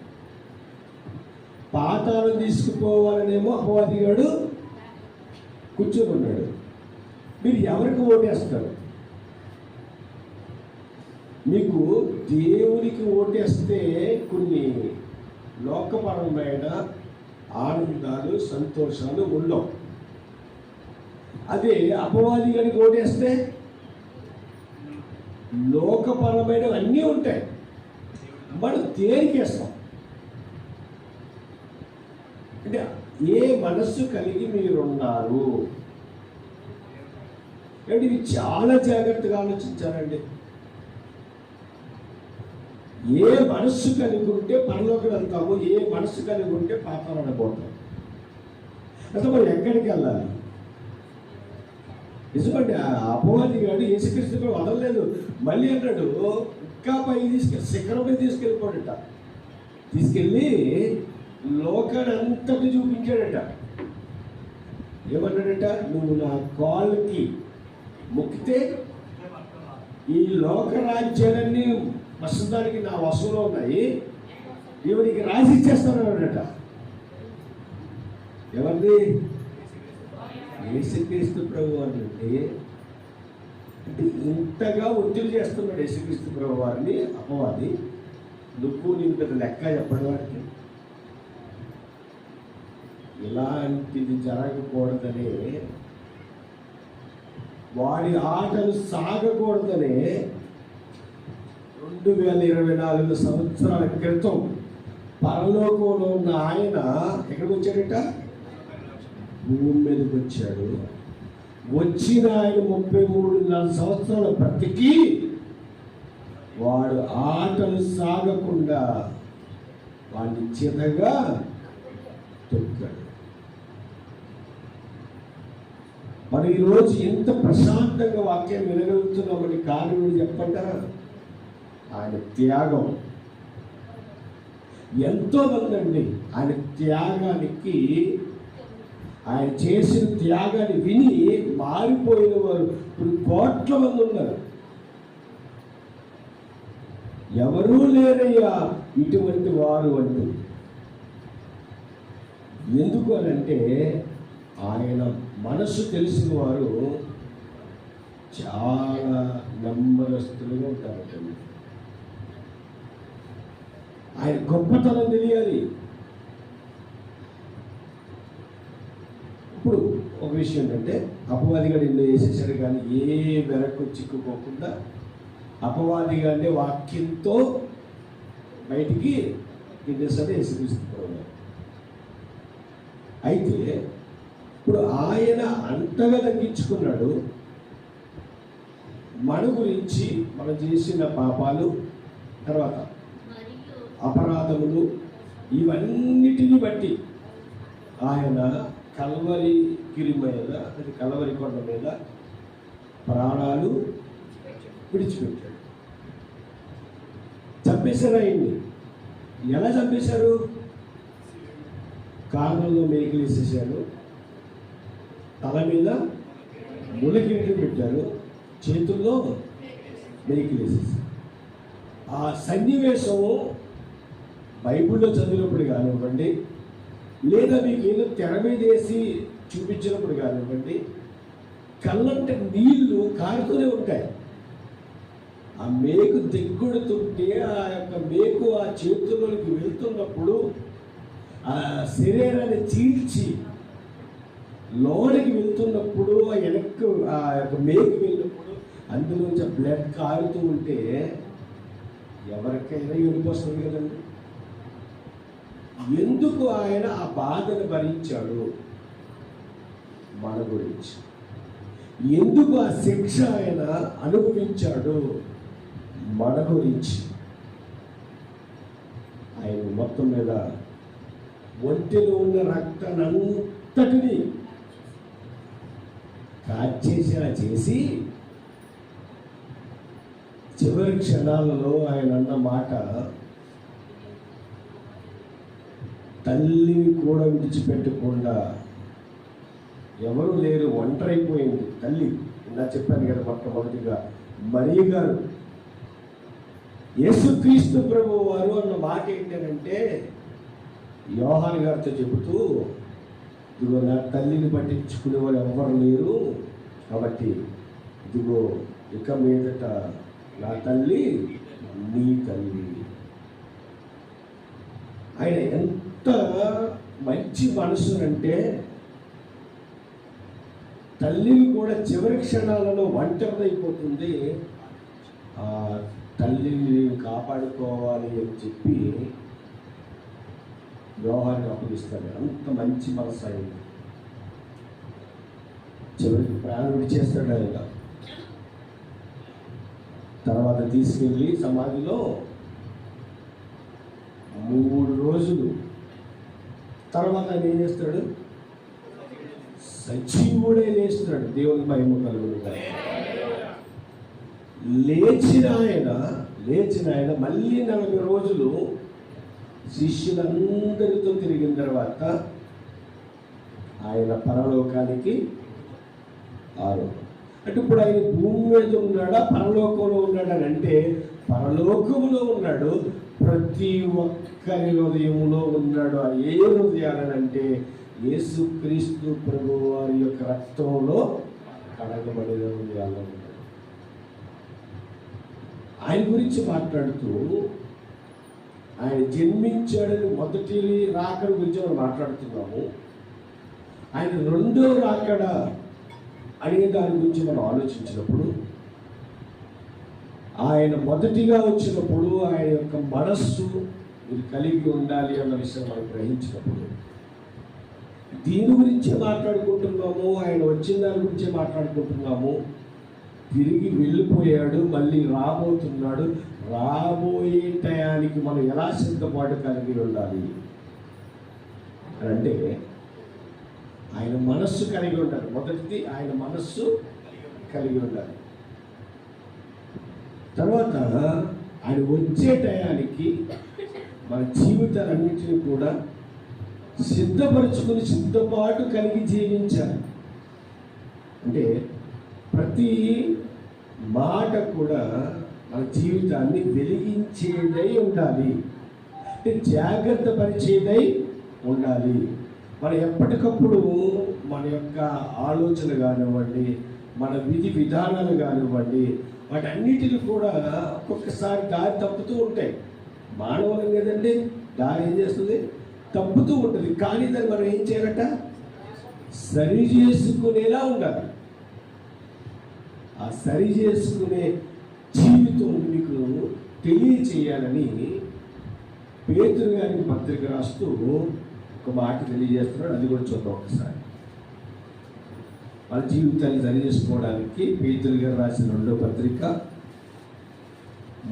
పాతాళం తీసుకుపోవాలనేమో అపవాదిగాడు కూర్చొని. మీరు ఎవరికి ఓటేస్తారు? మీకు దేవునికి ఓటేస్తే కొన్ని లోకపరమైన ఆనందాలు సంతోషాలు ఉండవు. అదే అపవాది గారికి ఓటేస్తే లోకపరమైన అన్నీ ఉంటాయి. మనం దేనికేస్తాం అంటే ఏ మనస్సు కలిగి మీరున్నారు? అంటే ఇది చాలా జాగ్రత్తగా ఆలోచించాలండి. ఏ మనస్సు కలిగి ఉంటే పరలోకం వెళ్తాము, ఏ మనస్సు కలిగి ఉంటే పాతాళానికి పోతాం. అసలు మనం ఎక్కడికి వెళ్ళాలి? నిజమండి, అపవాది గాడు యేసుక్రీస్తు వదలలేదు. మళ్ళీ అన్నాడు, ఇంకా పై శిఖరపై తీసుకెళ్ళిపోడట. తీసుకెళ్ళి లోకాన్ని అంతటి చూపించాడట. ఏమన్నాడట? నువ్వు నా కాళ్ళకి మొక్కితే ఈ లోక రాజ్యాలన్నీ ప్రస్తుతానికి నా వశంలో ఉన్నాయి, దేవునికి రాసి ఇచ్చేస్తానట. ఎవరిది? యేసుక్రీస్తు ప్రభు వారిని. అంటే ఇంతగా ఒత్తిడి చేస్తున్నాడు యేసుక్రీస్తు ప్రభు వారిని అపవాది. నువ్వు నీ పెద్ద లెక్క చెప్పడం వారికి ఇలాంటిది జరగకూడదనే, వాడి ఆటలు సాగకూడదనే 2024 సంవత్సరాల క్రితం పరలోకంలో ఉన్న ఆయన ఎక్కడికి వచ్చాడట? భూమి మీదకి వచ్చాడు. వచ్చిన ఆయన 33 సంవత్సరాల బ్రతికి వాడు ఆటలు సాగకుండా వాడిని చిన్నగా తొక్కాడు. మనం ఈరోజు ఎంత ప్రశాంతంగా వాక్యం వినగలుగుతున్నామని కారణం చెప్పంటారా? ఆయన త్యాగం. ఎంతో మంది అండి ఆయన త్యాగానికి, ఆయన చేసిన త్యాగాన్ని విని మారిపోయిన వారు ఇప్పుడు కోట్ల మంది ఉన్నారు. ఎవరూ లేరయ్యా ఇటువంటి వారు అంటూ. ఎందుకు అనంటే ఆయన మనసు తెలిసిన వారు చాలా నెమ్మదస్తులుగా ఉంటారు. ఆయన గొప్పతనం తెలియాలి. ఇప్పుడు ఒక విషయం ఏంటంటే అపవాదిగా నిన్ను వేసేసాడు, కానీ ఏ వెనక్కు చిక్కుకోకుండా అపవాదిగానే వాక్యంతో బయటికి తినేసరి యేసుక్రీస్తు. అయితే ఇప్పుడు ఆయన అంతగా తగ్గించుకున్నాడు. మన గురించి మనం చేసిన పాపాలు, తర్వాత అపరాధములు, ఇవన్నిటిని బట్టి ఆయన కల్వరి గిరి మీద, కల్వరి కొండ మీద ప్రాణాలు విడిచిపెట్టాడు. చంపేశారు ఆయన్ని. ఎలా చంపేశారు? కారణంలో మేకలు వేసేసారు, తల మీద ములకిరీటం పెట్టారు, చేతుల్లో మేకలు వేసేసారు. ఆ సన్నివేశం బైబిల్లో చదివినప్పుడు కానివ్వండి, లేదా మీకు ఏదో తెర మీద వేసి చూపించినప్పుడు కానివ్వండి, కళ్ళంటే నీళ్లు కారుతూనే ఉంటాయి. ఆ మేకు దిగ్గుడుతుంటే ఆ యొక్క మేకు ఆ చేతుల్లోకి వెళ్తున్నప్పుడు ఆ శరీరాన్ని చీల్చి లోనికి వెళ్తున్నప్పుడు ఆ వెనక్కు ఆ యొక్క మేకు వెళ్ళినప్పుడు అందులోంచి బ్లడ్ కారుతూ ఉంటే ఎవరికైనా ఏడుపు వస్తుంది కదండి. ఎందుకు ఆయన ఆ బాధను భరించాడు? మన గురించి. ఎందుకు ఆ శిక్ష ఆయన అనుభవించాడు? మన గురించి. ఆయన మొత్తం మీద ఒంటిలో ఉన్న రక్తాన్నంతటిని కాచేసేలా చేసి చివరి క్షణాలలో ఆయన అన్న మాట, తల్లిని కూడా విడిచిపెట్టకుండా, ఎవరు లేరు, ఒంటరైపోయింది తల్లి. ఇలా చెప్పాను కదా మొట్టమొదటిగా మరియ గారు. యేసుక్రీస్తు ప్రభు వారు అన్న మాట ఏంటంటే, యోహాను గారితో చెబుతూ, ఇదిగో నా తల్లిని పట్టించుకునే వారు ఎవరు లేరు, కాబట్టి ఇదిగో ఇక మీదట నా తల్లి నీ తల్లి. ఆయన ఎంత మంచి మనసునంటే, తల్లిని కూడా చివరి క్షణాలలో ఒంటరిదైపోతుంది, ఆ తల్లిని కాపాడుకోవాలి అని చెప్పి యోహాన్ని అప్పగిస్తాడు. అంత మంచి మనసు అయింది. చివరికి ప్రాణం విడిచేస్తాడు ఆయన. తర్వాత తీసుకెళ్ళి సమాధిలో 3 రోజులు తర్వాత ఆయన ఏం చేస్తాడు? సజీవుడే లేస్తాడు. దేవుని మహిమ కలుగును. లేచిన ఆయన మళ్ళీ 40 రోజులు శిష్యులందరితో తిరిగిన తర్వాత ఆయన పరలోకానికి ఆరోహణం. అంటే ఇప్పుడు ఆయన భూమి మీద ఉన్నాడా, పరలోకంలో ఉన్నాడా అంటే పరలోకంలో ఉన్నాడు. ప్రతి ఒక్కరి హృదయంలో ఉన్నాడు. ఆ ఏ హృదయాలనంటే యేసుక్రీస్తు ప్రభు వారి యొక్క రక్తంలో కడగబడిన హృదయాల్లో ఉన్నాడు. ఆయన గురించి మాట్లాడుతూ, ఆయన జన్మించాడని మొదటి రాకడ గురించి మనం మాట్లాడుతున్నాము. ఆయన రెండో రాకడ అనే దాని గురించి మనం ఆలోచించినప్పుడు, ఆయన మొదటిగా వచ్చినప్పుడు ఆయన యొక్క మనస్సు మీరు కలిగి ఉండాలి అన్న విషయం మనం గ్రహించినప్పుడు, దీని గురించే మాట్లాడుకుంటున్నాము. ఆయన వచ్చిన దాని గురించే మాట్లాడుకుంటున్నాము. తిరిగి వెళ్ళిపోయాడు, మళ్ళీ రాబోతున్నాడు. రాబోయే టయానికి మనం ఎలా సిద్ధపాటు కలిగి ఉండాలి అంటే, ఆయన మనస్సు కలిగి ఉండాలి. మొదటిది ఆయన మనస్సు కలిగి ఉండాలి. తర్వాత ఆయన వచ్చే టయానికి మన జీవితాలన్నింటినీ కూడా సిద్ధపరచుకుని సిద్ధపాటు కలిగి జీవించాలి. అంటే ప్రతి మాట కూడా మన జీవితాన్ని వెలిగించేదై ఉండాలి, అంటే జాగ్రత్త పరిచేదై ఉండాలి. మనం ఎప్పటికప్పుడు మన యొక్క ఆలోచన కానివ్వండి, మన విధి విధానాలు కానివ్వండి, వాటన్నిటిని కూడా ఒక్కొక్కసారి దారి తప్పుతూ ఉంటాయి. మానవులం కదండి, దారి ఏం చేస్తుంది? తప్పుతూ ఉంటుంది. కానీ దాన్ని మనం ఏం చేయాలట? సరి చేసుకునేలా ఉండాలి. ఆ సరి చేసుకునే జీవితం మీకు తెలియచేయాలని పేతురు గారికి పత్రిక రాస్తూ ఒక మాట తెలియజేస్తున్నాడు. అది కూడా చూద్దాం ఒకసారి. మన జీవితాన్ని సరి చేసుకోవడానికి పేతురు గారు రాసిన 2వ పత్రిక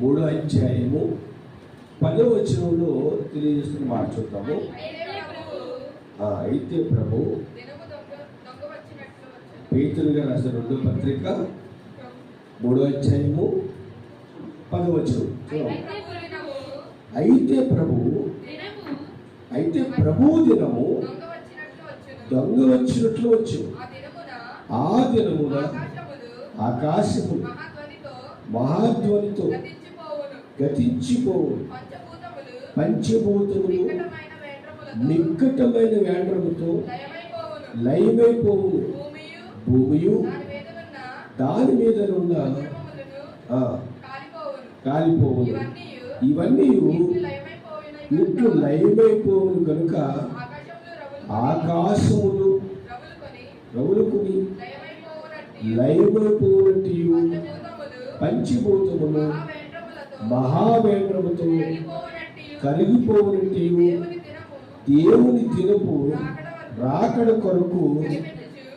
3వ అధ్యాయము 10వ వచనంలో తెలియజేస్తున్న మాట చూద్దాము. అయితే ప్రభు, పేతురు గారు రాసిన 2వ పత్రిక 3వ అధ్యాయము 10వ వచనం. అయితే ప్రభు దినము దొంగ వచ్చినట్లు వచ్చు. ఆ దినమున ఆకాశము మహాధ్వనితో గతించిపోవును, పంచభూతములు నిక్కటమైన వేండ్రముతో లయమైపోవును. భూమియు దాని మీదనున్న కాలిపోవును. ఇవన్నీ ఇట్లు లయమైపోవును కనుక ఆకాశములు రవులుకుని లయమైపోవునట్టు పంచభూతములు మహావేంద్రముతో కరిగిపోవునట్టు దేవుని దినపు రాకడ కొరకు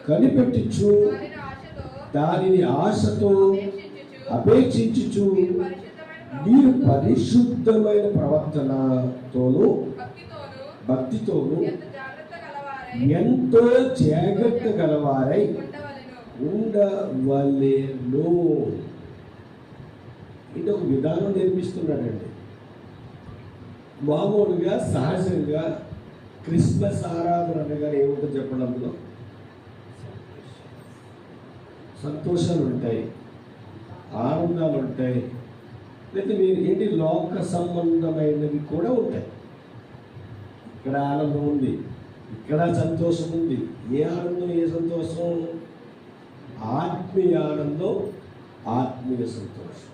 కనిపెట్టుచు దానిని ఆశతో అపేక్షించుచు మీరు పరిశుద్ధమైన ప్రవర్తనతోను భక్తితోను ఎంతో జాగ్రత్త గలవారై ఉండవలెను. ఇది ఒక విధానం నేర్పిస్తున్నాడండి. మామూలుగా సహజంగా క్రిస్మస్ ఆరాధన అనగానే ఏముంటుంది చెప్పండి, అందులో సంతోషాలు ఉంటాయి, ఆనందాలు ఉంటాయి, లేదా మీరు ఏంటి లోక సంబంధమైనవి కూడా ఉంటాయి. ఇక్కడ ఆనందం ఉంది, ఇక్కడ సంతోషం ఉంది. ఏ ఆనందం, ఏ సంతోషం? ఆత్మీయ ఆనందం, ఆత్మీయ సంతోషం.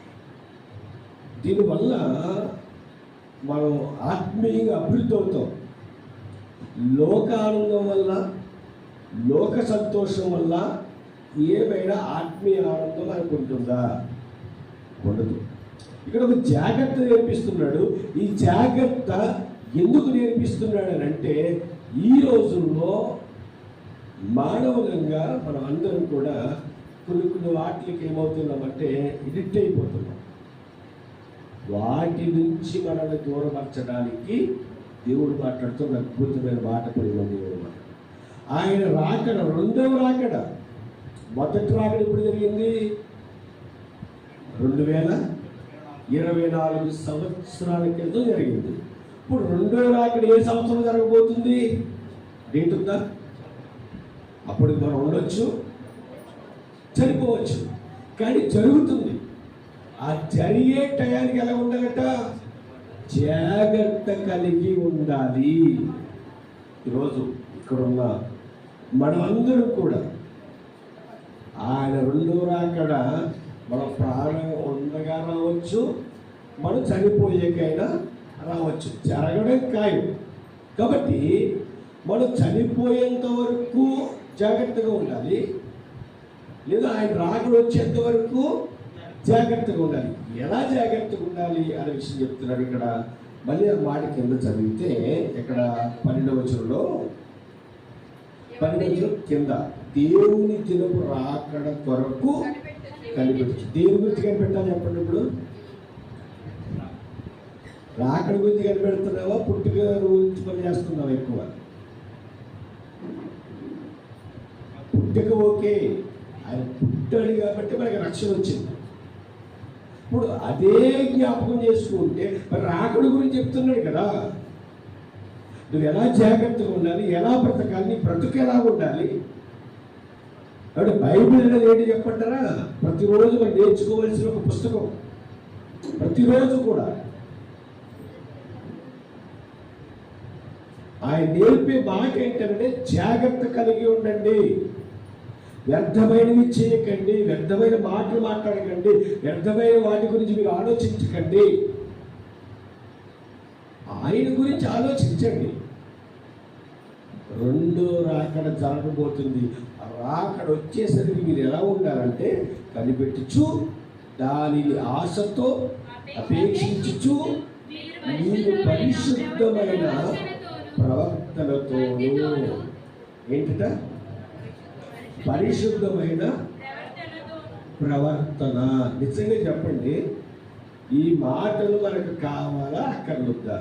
దీనివల్ల మనం ఆత్మీయంగా అభివృద్ధి అవుతాం. లోక ఆనందం వల్ల, లోక సంతోషం వల్ల ఏమైనా ఆత్మీయ ఆనందం మనకు ఉంటుందా? ఉండదు. ఇక్కడ ఒక జాగ్రత్త నేర్పిస్తున్నాడు. ఈ జాగ్రత్త ఎందుకు నేర్పిస్తున్నాడు అని అంటే, ఈ రోజుల్లో మానవులంగా మనం అందరం కూడా కొన్ని వాటికి ఏమవుతున్నామంటే ఎడిక్ట్ అయిపోతున్నాం. వాటి నుంచి మనల్ని దూరపరచడానికి దేవుడు మాట్లాడుతున్న అద్భుతమైన మాట పడిపోయింది. ఆయన రాకడ, రెండవ రాకడ. మొదటి రాకడ ఇప్పుడు జరిగింది 2024 సంవత్సరాల క్రితం జరిగింది. ఇప్పుడు రెండవ రాకడ ఏ సంవత్సరం జరగబోతుంది? డేట్ ఉందా? అప్పుడు మనం ఉండొచ్చు, చనిపోవచ్చు, కానీ జరుగుతుంది. ఆ జరిగే టయానికి ఎలా ఉండాలట? జాగ్రత్త కలిగి ఉండాలి. ఈరోజు ఇక్కడున్న మనమందరం కూడా ఆయన రెండో రాకడ మన ప్రాణం ఉండగా రావచ్చు, మనం చనిపోయేకైనా రావచ్చు, జరగడం ఖాయం. కాబట్టి మనం చనిపోయేంత వరకు జాగ్రత్తగా ఉండాలి, లేదా ఆయన రాకడ వచ్చేంత వరకు జాగ్రత్తగా ఉండాలి. ఎలా జాగ్రత్తగా ఉండాలి అనే విషయం చెప్తున్నాడు ఇక్కడ. మళ్ళీ ఆ మాట కింద చదివితే ఇక్కడ 12వ వచనంలో కింద దేవుని దినపు రాకడ కొరకు కనిపెట్టు. దేని గురించి కనిపెట్టాలి చెప్పండి. ఇప్పుడు రాకడ గురించి కనిపెడుతున్నావా, పుట్టుక గురించి పని చేస్తున్నావా? ఎక్కువ పుట్టుక ఓకే, ఆయన పుట్టాడు కాబట్టి మనకి రక్షణ వచ్చింది. ఇప్పుడు అదే జ్ఞాపకం చేసుకుంటే మరి రాకడ గురించి చెప్తున్నాడు కదా. నువ్వు ఎలా జాగ్రత్తగా ఉండాలి, ఎలా బ్రతకాలి, నీ బ్రతుకు ఎలా ఉండాలి. కాబట్టి బైబిల్ అనేది ఏంటి చెప్పంటారా? ప్రతిరోజు మనం నేర్చుకోవాల్సిన ఒక పుస్తకం. ప్రతిరోజు కూడా ఆయన నేర్పే మాట ఏంటంటే జాగ్రత్త కలిగి ఉండండి, వ్యర్థమైనవి చేయకండి, వ్యర్థమైన మాటలు మాట్లాడకండి, వ్యర్థమైన వాటి గురించి మీరు ఆలోచించకండి. ఆయన గురించి ఆలోచించండి. రెండో రాకడ జరగబోతుంది. రాకడ వచ్చేసరికి మీరు ఎలా ఉండాలంటే కనిపెట్టుచు దానిని ఆశతో అపేక్షించుచు మీరు పరిశుద్ధమైన ప్రవర్తనతోను. ఏంటట? పరిశుద్ధమైన ప్రవర్తన. నిజంగా చెప్పండి, ఈ మాటలు మనకు కావాలా అక్కర్లొద్దా?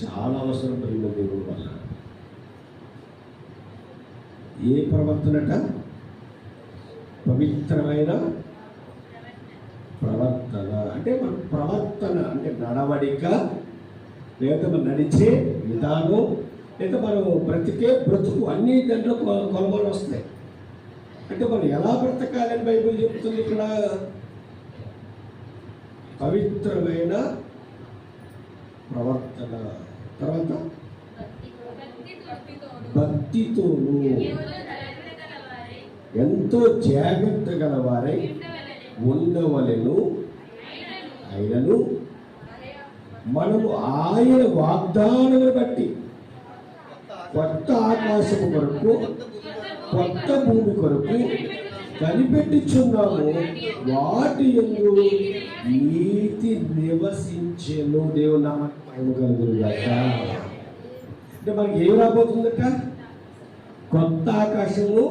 చాలా అవసరం పడింది దేవుడి వల్ల. ఏ ప్రవర్తనట? పవిత్రమైన ప్రవర్తన. అంటే మన ప్రవర్తన అంటే నడవడిక, లేదా మనం నడిచే విధానం, లేదా మనం బ్రతికే బ్రతుకు, అన్ని దాంట్లో కొలమాలు వస్తాయి. అంటే మనం ఎలా బ్రతకాలని బైబిల్ చెప్తుంది ఇక్కడ. పవిత్రమైన ప్రవర్తన, తర్వాత భక్తితోను ఎంతో జాగ్రత్త గలవారై ఉండవలెను. అయినను మనము ఆయన వాగ్దానమును బట్టి కొత్త ఆకాశము కొరకు, కొత్త భూమి కొరకు కనిపెట్టుచున్నాము. వాటి యందు నీతి నివసించెను. దేవుని నామమునకు మహిమ కలుగును గాక. అంటే మనకి ఏం రాబోతుందట? కొత్త ఆకాశము,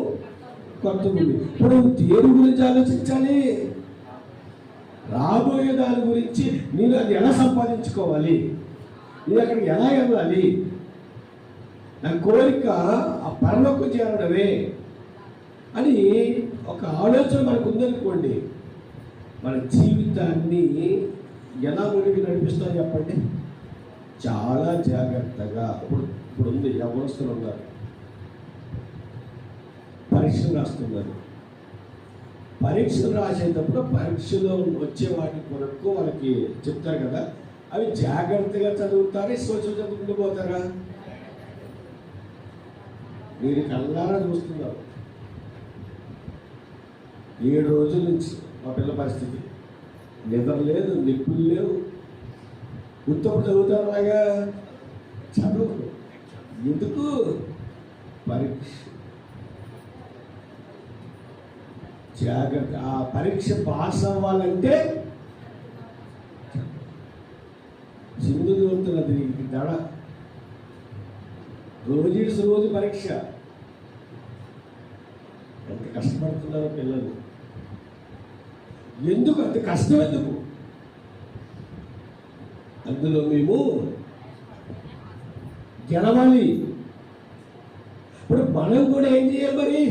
కొత్త భూమి. ఇప్పుడు దేని గురించి ఆలోచించాలి? రాబోయే దాని గురించి. నేను అది ఎలా సంపాదించుకోవాలి, నేను అక్కడికి ఎలా వెళ్ళాలి, నా కోరిక ఆ పరలోకం చేరడమే అని ఒక ఆలోచన మనకు ఉందనుకోండి, మన జీవితాన్ని ఎలా ముందుకు నడిపిస్తామో చెప్పండి. చాలా జాగ్రత్తగా. ఇప్పుడు ఉంది, యవ్వనస్తులు ఉన్నారు, పరీక్షలు రాస్తున్నారు. పరీక్షలు రాసేటప్పుడు పరీక్షలో వచ్చే వాటి కొరకు వాళ్ళకి చెప్తారు కదా, అవి జాగ్రత్తగా చదువుతారా, సోచన చదువుకుంటూ పోతారా? మీరు కళ్ళారా చూస్తున్నారు. 7 రోజుల నుంచి మా పిల్లల పరిస్థితి, నిద్ర లేదు, నిప్పులు లేవు. ఉత్తప్పుడు చదువుతారు, అలాగా చదువు. ఎందుకు? పరీక్ష. జాగ్రత్త. ఆ పరీక్ష పాస్ అవ్వాలంటే సింధు చదువుతున్నది దడ. రోజు పరీక్ష. ఎంత కష్టపడుతున్నారో పిల్లలు. ఎందుకు అంత కష్టం? ఎందుకు? అందులో మేము గెలవాలి. ఇప్పుడు మనం కూడా ఏం చేయాలి మరి?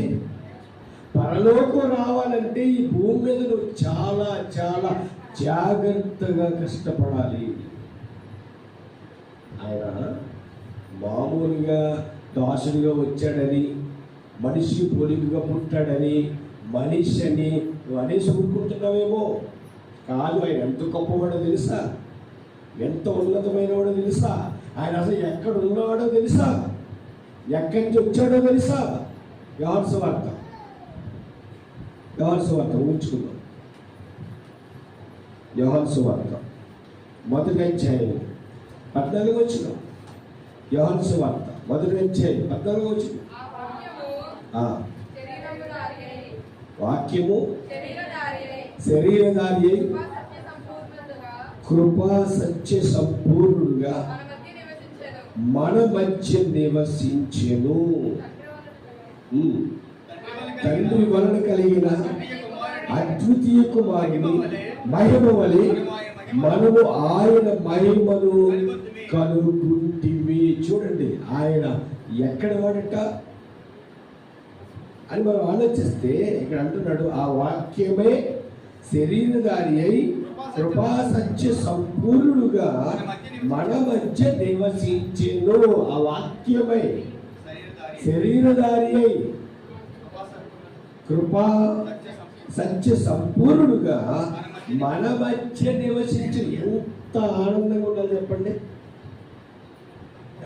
పరలోకం రావాలంటే ఈ భూమి మీద నువ్వు చాలా చాలా జాగ్రత్తగా కష్టపడాలి. ఆయన మామూలుగా దాసుడిగా వచ్చాడని, మనిషి పోలికగా పుట్టాడని, మనిషి అని నువ్వు అనేసి ఊరుకుంటున్నావేమో. కాదు, ఆయన ఎంత గొప్పవాడో తెలుసా, ఎంత ఉన్నతమైన వాడో తెలుసా, ఆయన అసలు ఎక్కడ ఉన్నవాడో తెలుసా, ఎక్కడి నుంచి వచ్చాడో తెలుసా? యోహాను సువార్త ఊహించుకుందాం. యోహాను సువార్త 1వ అధ్యాయం 14వ వచనం. యోహాను సువార్త 1వ అధ్యాయం 14వ వచనం. వాక్యము శరీరధారి అయి కృపా సత్య సంపూర్ణుడుగా మన మధ్య నివసించెను. తండ్రి వలన కలిగిన అద్వితీయ కుమారుని మహిమ వలె మనము ఆయన మహిమను కనుగొంటిమి. చూడండి, ఆయన ఎక్కడ వాడట అని మనం ఆలోచిస్తే ఇక్కడ అంటున్నాడు, ఆ వాక్యమే శరీరధారి అయి కృపా సత్య సంపూర్ణుడుగా మన మధ్య నివసించెను. ఆ వాక్యమై శరీరధారి అయి కృపా సత్య సంపూర్ణుడుగా మన మధ్య నివసించి. ఎంత ఆనందంగా ఉండాలి చెప్పండి,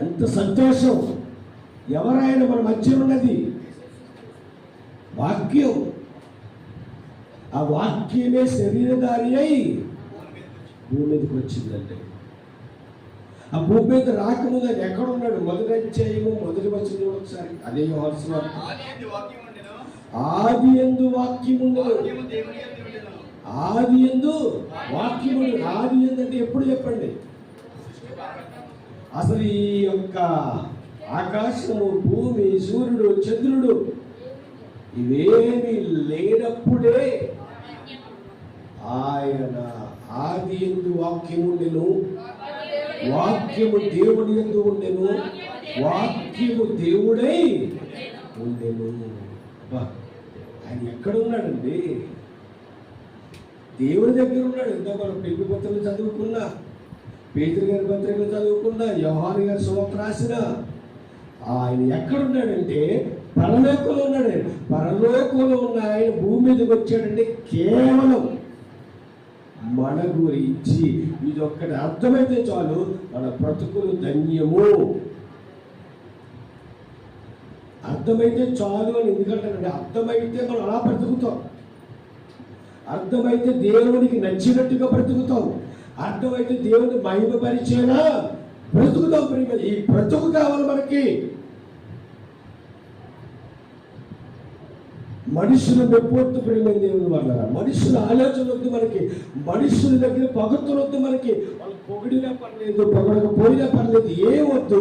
ఎంత సంతోషం. ఎవరైనా మన మధ్య ఉన్నది వాక్యం. ఆ వాక్యమే శరీరధారి అయి భూమి మీదకి వచ్చిందంటే, ఆ భూమి మీద రాకముందు ఆయన ఎక్కడ ఉన్నాడు? 1వ అధ్యాయము 1వ వచనం ఒకసారి. అదే యోహాను సువార్త. ఆది యందు వాక్యముండెను. ఆది యందు వాక్యముండెను. ఆది యందు అంటే ఎప్పుడు చెప్పండి? అసలు ఈ యొక్క ఆకాశము, భూమి, సూర్యుడు, చంద్రుడు ఇవేమి లేనప్పుడే ఆయన ఆది యందు వాక్యముండెను, వాక్యము దేవుని యందు ఉండెను, వాక్యము దేవుడై ఉండెను. ఆయన ఎక్కడ ఉన్నాడండి? దేవుడి దగ్గర ఉన్నాడు. ఇంత మనం పిలుపు పత్రికలు చదువుకున్నా, పేతురు గారి పత్రికలు చదువుకున్నా, యోహాను గారి సువార్త రాసిన, ఆయన ఎక్కడున్నాడంటే పరలోకంలో ఉన్నాడు. పరలోకంలో ఉన్న ఆయన భూమి మీదకి వచ్చాడంటే కేవలం మన గురించి. ఇది ఒక్కటి అర్థమైతే చాలు, మన బ్రతుకులు ధన్యము. అర్థమైతే చాలు అని ఎందుకంటే అర్థమైతే మనం అలా బ్రతుకుతాం, అర్థమైతే దేవునికి నచ్చినట్టుగా బ్రతుకుతాం, అర్థమైతే దేవుని మహిమపరిచేలా బ్రతుకుతాం. ప్రేమ ఈ బ్రతుకు కావాలి మనకి. మనుషుల మెప్పొద్దు ప్రేమ దేవుని వల్ల, మనుషుల ఆలోచన వద్దు మనకి, మనుషుల దగ్గర పొగడ్తలొద్దు మనకి. వాళ్ళు పొగిడినా పర్లేదు, పొగడకపోయినా పర్లేదు, ఏమొద్దు,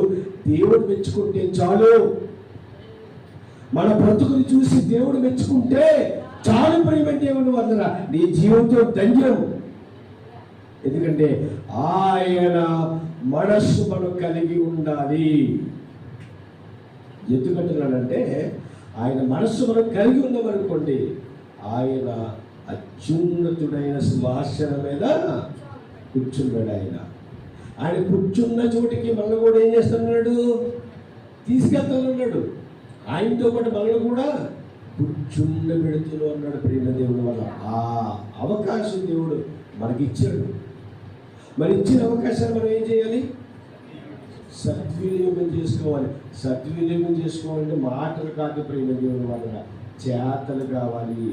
దేవుడు మెచ్చుకుంటే చాలు. మన బ్రతుకుని చూసి దేవుడు మెచ్చుకుంటే చాలు ప్రేమ దేవుని వల్ల. నీ జీవితం ధన్యం. ఎందుకంటే ఆయన మనస్సు మనం కలిగి ఉండాలి. ఎందుకంటున్నాడంటే ఆయన మనస్సు మనం కలిగి ఉన్నామనుకోండి, ఆయన అత్యున్నతుడైన సింహాసనం మీద కూర్చున్నాడు. ఆయన కూర్చున్న చోటికి మనల్ని కూడా ఏం చేస్తున్నాడు, తీసుకెళ్తానన్నాడు. ఆయనతో పాటు మనల్ని కూడా కూర్చున్న పెడుతూ అన్నాడు ప్రేమ దేవుడి వల్ల. ఆ అవకాశం దేవుడు మనకి ఇచ్చాడు. మరి ఇచ్చిన అవకాశాన్ని మనం ఏం చేయాలి, సద్వినియోగం చేసుకోవాలి. సద్వినియోగం చేసుకోవాలంటే మాటలు కాదు ప్రేమ దేవుని వల్ల, చేతలు కావాలి.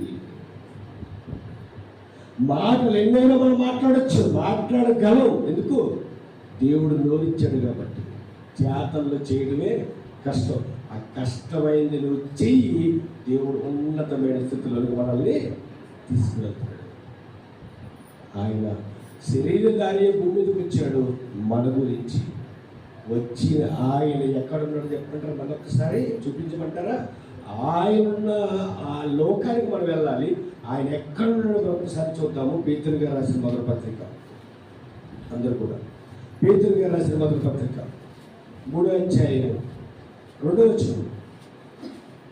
మాటలు ఎన్నైనా మనం మాట్లాడచ్చు, మాట్లాడగలం. ఎందుకు, దేవుడు నోరిచ్చాడు కాబట్టి. చేతల్లో చేయడమే కష్టం. ఆ కష్టమైంది నువ్వు చెయ్యి, దేవుడు ఉన్నతమైన స్థితిలోకి మనల్ని తీసుకువెళ్తాడు. ఆయన శరీరధారి భూమి మీదకి వచ్చాడు మన గురించి. వచ్చి ఆయన ఎక్కడున్నాడో చెప్పమంటారా, మరొకసారి చూపించమంటారా? ఆయన ఆ లోకానికి మనం వెళ్ళాలి. ఆయన ఎక్కడున్నాడో మరొకసారి చూద్దాము. పేతురు గారు రాసిన మొదటి పత్రిక, అందరూ కూడా పేతురు గారు రాసిన మొదటి పత్రిక 3వ అధ్యాయం 2వ వచనం.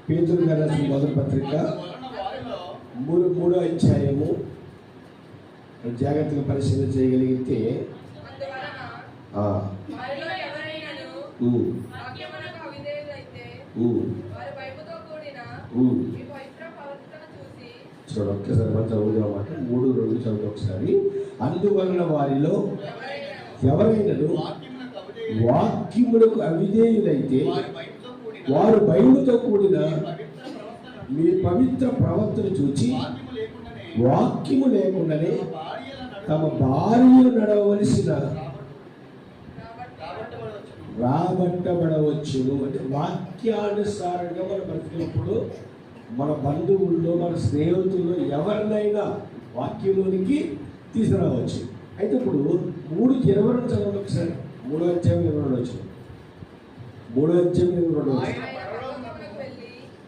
పేతురు గారు రాసిన మొదటి పత్రిక 3వ అధ్యాయము జాగ్రత్తగా పరిశీలన చేయగలిగితే చూడ ఒక్కసారి మనం చదువుదామాట. 3:2 చదువు ఒకసారి. అందువలన వారిలో ఎవరైనాను వాక్యములకు అవిధేయులైతే వారు భయముతో కూడిన మీ పవిత్ర ప్రవర్తన చూచి వాక్యము లేకుండానే తమ భార్యలు నడవలసిన రాబట్టబడవచ్చును. అంటే వాక్యానుసారంగా మనం బ్రతికినప్పుడు మన బంధువుల్లో, మన స్నేహితుల్లో ఎవరినైనా వాక్యంలోనికి తీసుకురావచ్చు. అయితే ఇప్పుడు 3:22 చదవండి ఒకసారి. 3వ అధ్యాయం 22 వచ్చిన 3వ అధ్యాయం 22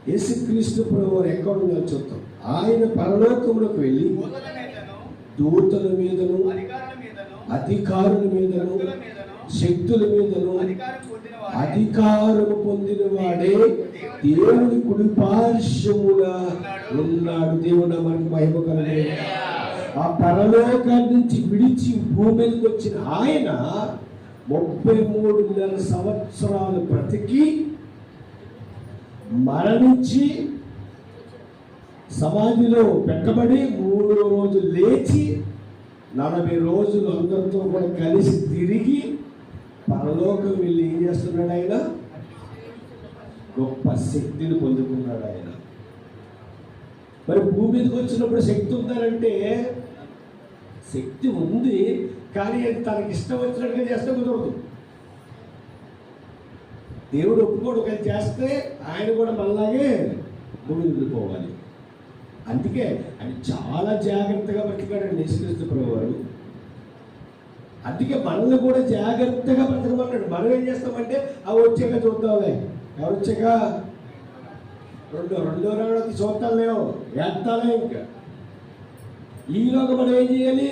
యేసుక్రీస్తు ప్రభువు ఎక్కడ చూద్దాం. ఆయన పరలోకములకు వెళ్ళి దూతల మీదను అధికారుల మీదను శక్తుల మీదను అధికారము పొందిన వాడే దేవుని కుడి పార్శ్వమున ఉన్నాడు. దేవుడు మనకి మహిమ కలుగు. ఆ పరలోకాల నుంచి విడిచి భూమి మీదకి వచ్చిన ఆయన 33 సంవత్సరాలు బ్రతికి మరణించి సమాధిలో పెట్టబడి 3వ రోజు లేచి 40 రోజులు అందరితో కూడా కలిసి తిరిగి పరలోకం వెళ్ళి ఏం చేస్తున్నాడు, ఆయన గొప్ప శక్తిని పొందుకున్నాడు. ఆయన మరి భూమి మీదకి వచ్చినప్పుడు శక్తి ఉందానంటే శక్తి ఉంది, కానీ అది తనకి ఇష్టం వచ్చినట్టుగా చేస్తే కుదరదు. దేవుడు ఒప్పుకోడు, కానీ చేస్తే ఆయన కూడా మనలాగే భూమి వెళ్ళిపోవాలి. అందుకే ఆయన చాలా జాగ్రత్తగా బ్రతికాడండి యేసుక్రీస్తు ప్రభువారు. అందుకే మనల్ని కూడా జాగ్రత్తగా బ్రతకమన్నాడు. మనం ఏం చేస్తామంటే అవి వచ్చాక చూద్దాంలే, ఎవరు వచ్చాక రెండో రావడానికి చూద్దాం లేవు, వేస్తాలే. ఇంకా ఈలోగా మనం ఏం చేయాలి,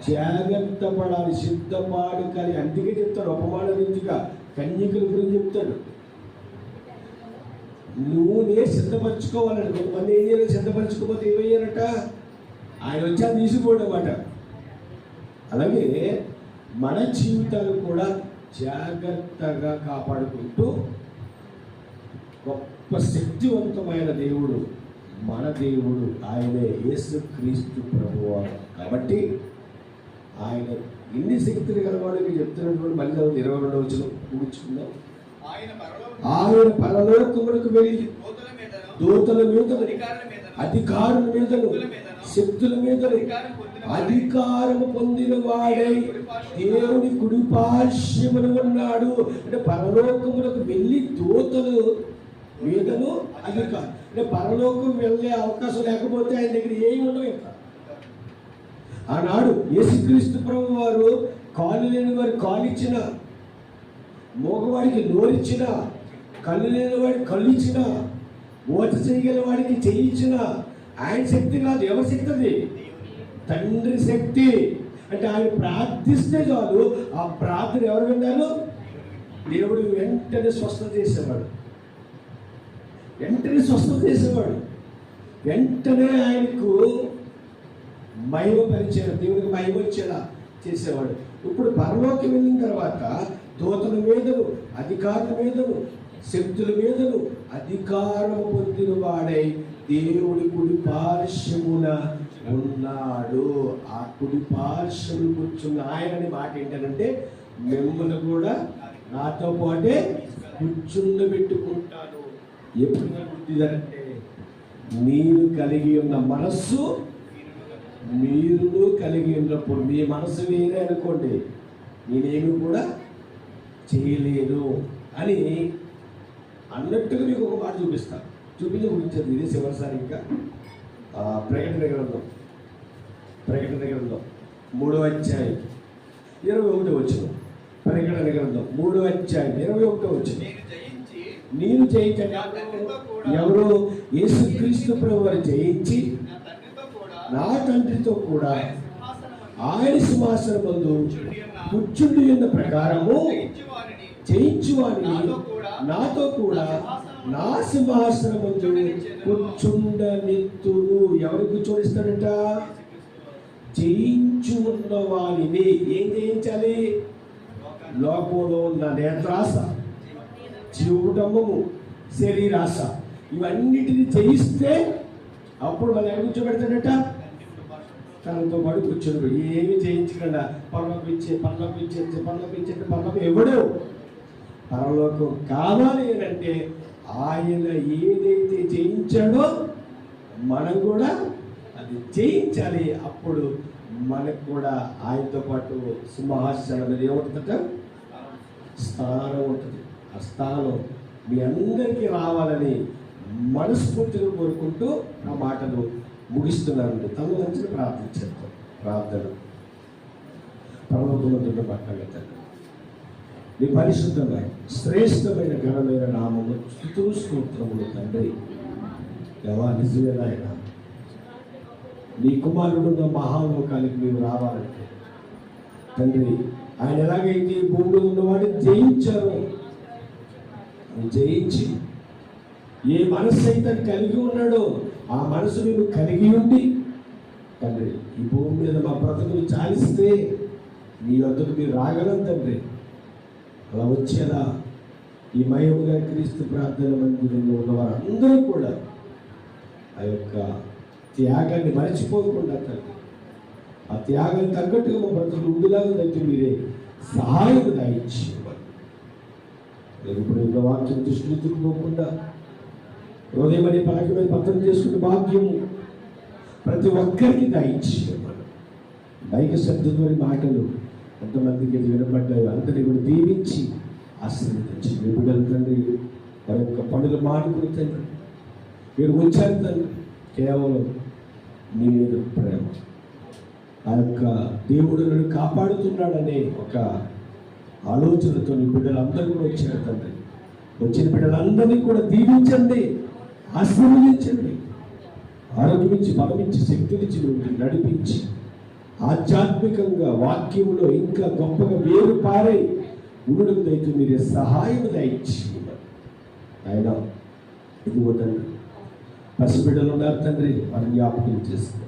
జాగ్రత్త పడాలి, సిద్ధపాడు. కానీ అందుకే చెప్తాడు ఉపమాన రీతిగా కన్యకుల గురించి చెప్తాడు. నువ్వునే సిద్ధపరచుకోవాలని. కొంతమంది ఏం చేయాలి, సిద్ధపరచుకోకపోతే ఏమయ్యారట, ఆయన వచ్చా తీసిపోవడం అన్నమాట. అలాగే మన జీవితాలు కూడా జాగ్రత్తగా కాపాడుకుంటూ గొప్ప శక్తివంతమైన దేవుడు మన దేవుడు, ఆయనే యేసుక్రీస్తు ప్రభువు. కాబట్టి ఆయన ఎన్ని శక్తులు గలవాడికి చెప్తున్నటువంటి మళ్ళీ 22వ వచనం ముగించుకుందాం. ఆయన పరలోకములకు వెళ్ళి దూతల మీద, అధికారుల మీద, శక్తుల మీద అధికారము పొందిన వాడై దేవుని కుడి పార్శ్వమున ఉన్నాడు. అంటే పరలోకములకు వెళ్ళి దూతలు మీదను అధికారం. అంటే పరలోకం వెళ్ళే అవకాశం లేకపోతే ఆయన దగ్గర ఏమి ఉండవు. ఇంకా ఆనాడు యేసుక్రీస్తు ప్రభు వారు కాళ్ళు లేని వారి కాలు ఇచ్చిన, మోగవాడికి నోరిచ్చిన, కళ్ళు లేని వాడికి కళ్ళు ఇచ్చిన, ఓత చేయగల వాడికి చేయించిన ఆయన శక్తి కాదు. ఎవరి శక్తి అది? తండ్రి శక్తి. అంటే ఆయన ప్రార్థిస్తే చాలు, ఆ ప్రార్థన ఎవరు విన్నారు? దేవుడు వెంటనే స్వస్థత చేసేవాడు, వెంటనే స్వస్థత చేసేవాడు, వెంటనే ఆయనకు మహిమ పరిచయం, దేవుడికి మహిమ వచ్చేలా చేసేవాడు. ఇప్పుడు పరలోకి వెళ్ళిన తర్వాత దూతల మీదను, అధికారుల మీదను, శక్తుల మీదను అధికారం పొందిన వాడై దేవుడి కుడి పార్శ్వమున ఉన్నాడు. ఆ కుడి పార్శ్వమును కూర్చున్న ఆయనని మాట ఏంటంటే, మిమ్మల్ని కూడా నాతో పాటే కూర్చుండబెట్టుకుంటాను. ఎప్పుడు బుద్ధిదంటే, మీరు కలిగి ఉన్న మనస్సు మీరు కలిగి ఉన్నప్పుడు, మీ మనసు వేరే అనుకోండి, నేనేమి కూడా చేయలేదు అని అన్నట్టుగా మీకు ఒక మాట చూపిస్తాను. చూపించి ముగించదు. ఇదే చివరిసారి. ఇంకా ప్రకటన గ్రంథం 3వ అధ్యాయం 21వ వచనం. ప్రకటన గ్రంథం 3వ అధ్యాయం 21వ వచనం. నేను జయించగా ఎవరు? యేసుక్రీస్తు ప్రభు వారు జయించి నా తండ్రితో కూడా ఆయన సింహాసనం ముందు కూర్చుండి ఉన్న ప్రకారము జయించువాడిని నాతో కూడా నా సింహాసనం ముందు కూర్చుండనెత్తును. ఎవరు కూర్చోనిస్తాడంట? జయించు ఉన్న వారిని. ఏం జయించాలి? లోకంలో ఉన్న నేత్రాస, జీవటము, శరీరాస, ఇవన్నిటిని జయిస్తే అప్పుడు వాళ్ళు ఎవరు కూర్చోబెడతాడట? తనతో పాటు కూర్చోడు. ఏమి జయించకుండా పరలోకం ఎవడు? పరలోకం కావాలి అంటే ఆయన ఏదైతే జయించాడో మనం కూడా అది జయించాలి. అప్పుడు మనకు కూడా ఆయనతో పాటు సింహాసనం మీద ఏముంటుందట? స్థానం ఉంటుంది. ఆ స్థానం మీ అందరికీ రావాలని మనస్ఫూర్తిగా కోరుకుంటూ ఆ మాటలు ముగిస్తున్నానండి. తమ మంచి ప్రార్థించేద్దాం. ప్రార్థన. పరలోకమందున్న పట్టగత నీ పరిశుద్ధమైన శ్రేష్టమైన ఘనమైన నామము స్తుతులు స్తోత్రములు తండ్రి. దేవా, నిజమేనా ఆయన నీ కుమారుడున్న మహాలోకానికి మేము రావాలంటే తండ్రి, ఆయన ఎలాగైతే భూమిలో ఉన్నవాడిని జయించారో జయించి ఏ మనస్సు అయితే కలిగి ఉన్నాడో ఆ మనసు మేము కలిగి ఉండి తండ్రి ఈ భూమి మీద మా బ్రతుకులు చాలిస్తే నీ వద్దకు మీరు రాగలం తండ్రి. అలా వచ్చేలా ఈ మహిమగా క్రీస్తు ప్రార్థన మందిరంలో ఉన్న వారందరూ కూడా ఆ యొక్క త్యాగాన్ని మరచిపోకుండా తండ్రి, ఆ త్యాగాన్ని తగ్గట్టుగా మా బ్రతుకులు ఉండేలాగా అయితే మీరే సహాయం దాయించి ఇప్పుడు ఇంకా వాక్యం దృష్టిని తిప్పుకోకుండా హృదయం అనే పలక మీద పత్రం చేసుకునే భాగ్యము ప్రతి ఒక్కరికి దాయించి బైక శబ్దం మాటలు ఎంతమందికి వినపడ్డాయి అందరినీ కూడా దీవించి ఆశీర్వదించి మీ బిడ్డలు తండ్రి వారి యొక్క పనులు మానుకుని తండ్రి మీరు వచ్చారు తండ్రి కేవలం మీ మీద ప్రేమ, ఆ యొక్క దేవుడు నన్ను కాపాడుతున్నాడనే ఒక ఆలోచనతో మీ బిడ్డలందరూ కూడా వచ్చారు తండ్రి. వచ్చిన బిడ్డలందరినీ కూడా దీవించండి, ఆశీర్వదించండి, ఆరోగ్యమించి బలమించి శక్తినిచ్చి నడిపించి ఆధ్యాత్మికంగా వాక్యంలో ఇంకా గొప్పగా వేరు పారై ఉండడం దయతో మీరే సహాయం దయచి ఆయన ఇదిగో తండ్రి. పసిబిడ్డలు ఉన్నారు తండ్రి, వారిని జ్ఞాపకం చేస్తుంది.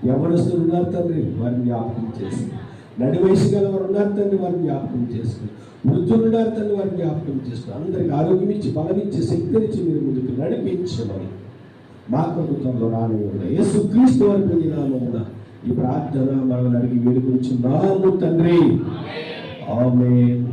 యవనస్తులు ఉన్నారు తండ్రి, వారిని జ్ఞాపకం చేస్తుంది. నడి వయసు గల వారు ఉన్నారు తండ్రి, వారిని జ్ఞాపకం చేస్తుంది. వృద్ధులు ఉన్నారు తండ్రి, వారిని జ్ఞాపకం చేస్తుంది. అందరికి ఆరోగ్యం ఇచ్చి బలమిచ్చి శక్తినిచ్చి మీరు ముందుకు నడిపించమని మా ప్రభుత్వంలో రాని యేసుక్రీస్తు వారి నామమున ఈ ప్రార్థన మనం అడిగి వేడుకొచ్చున్నాము తండ్రి. ఆమేన్.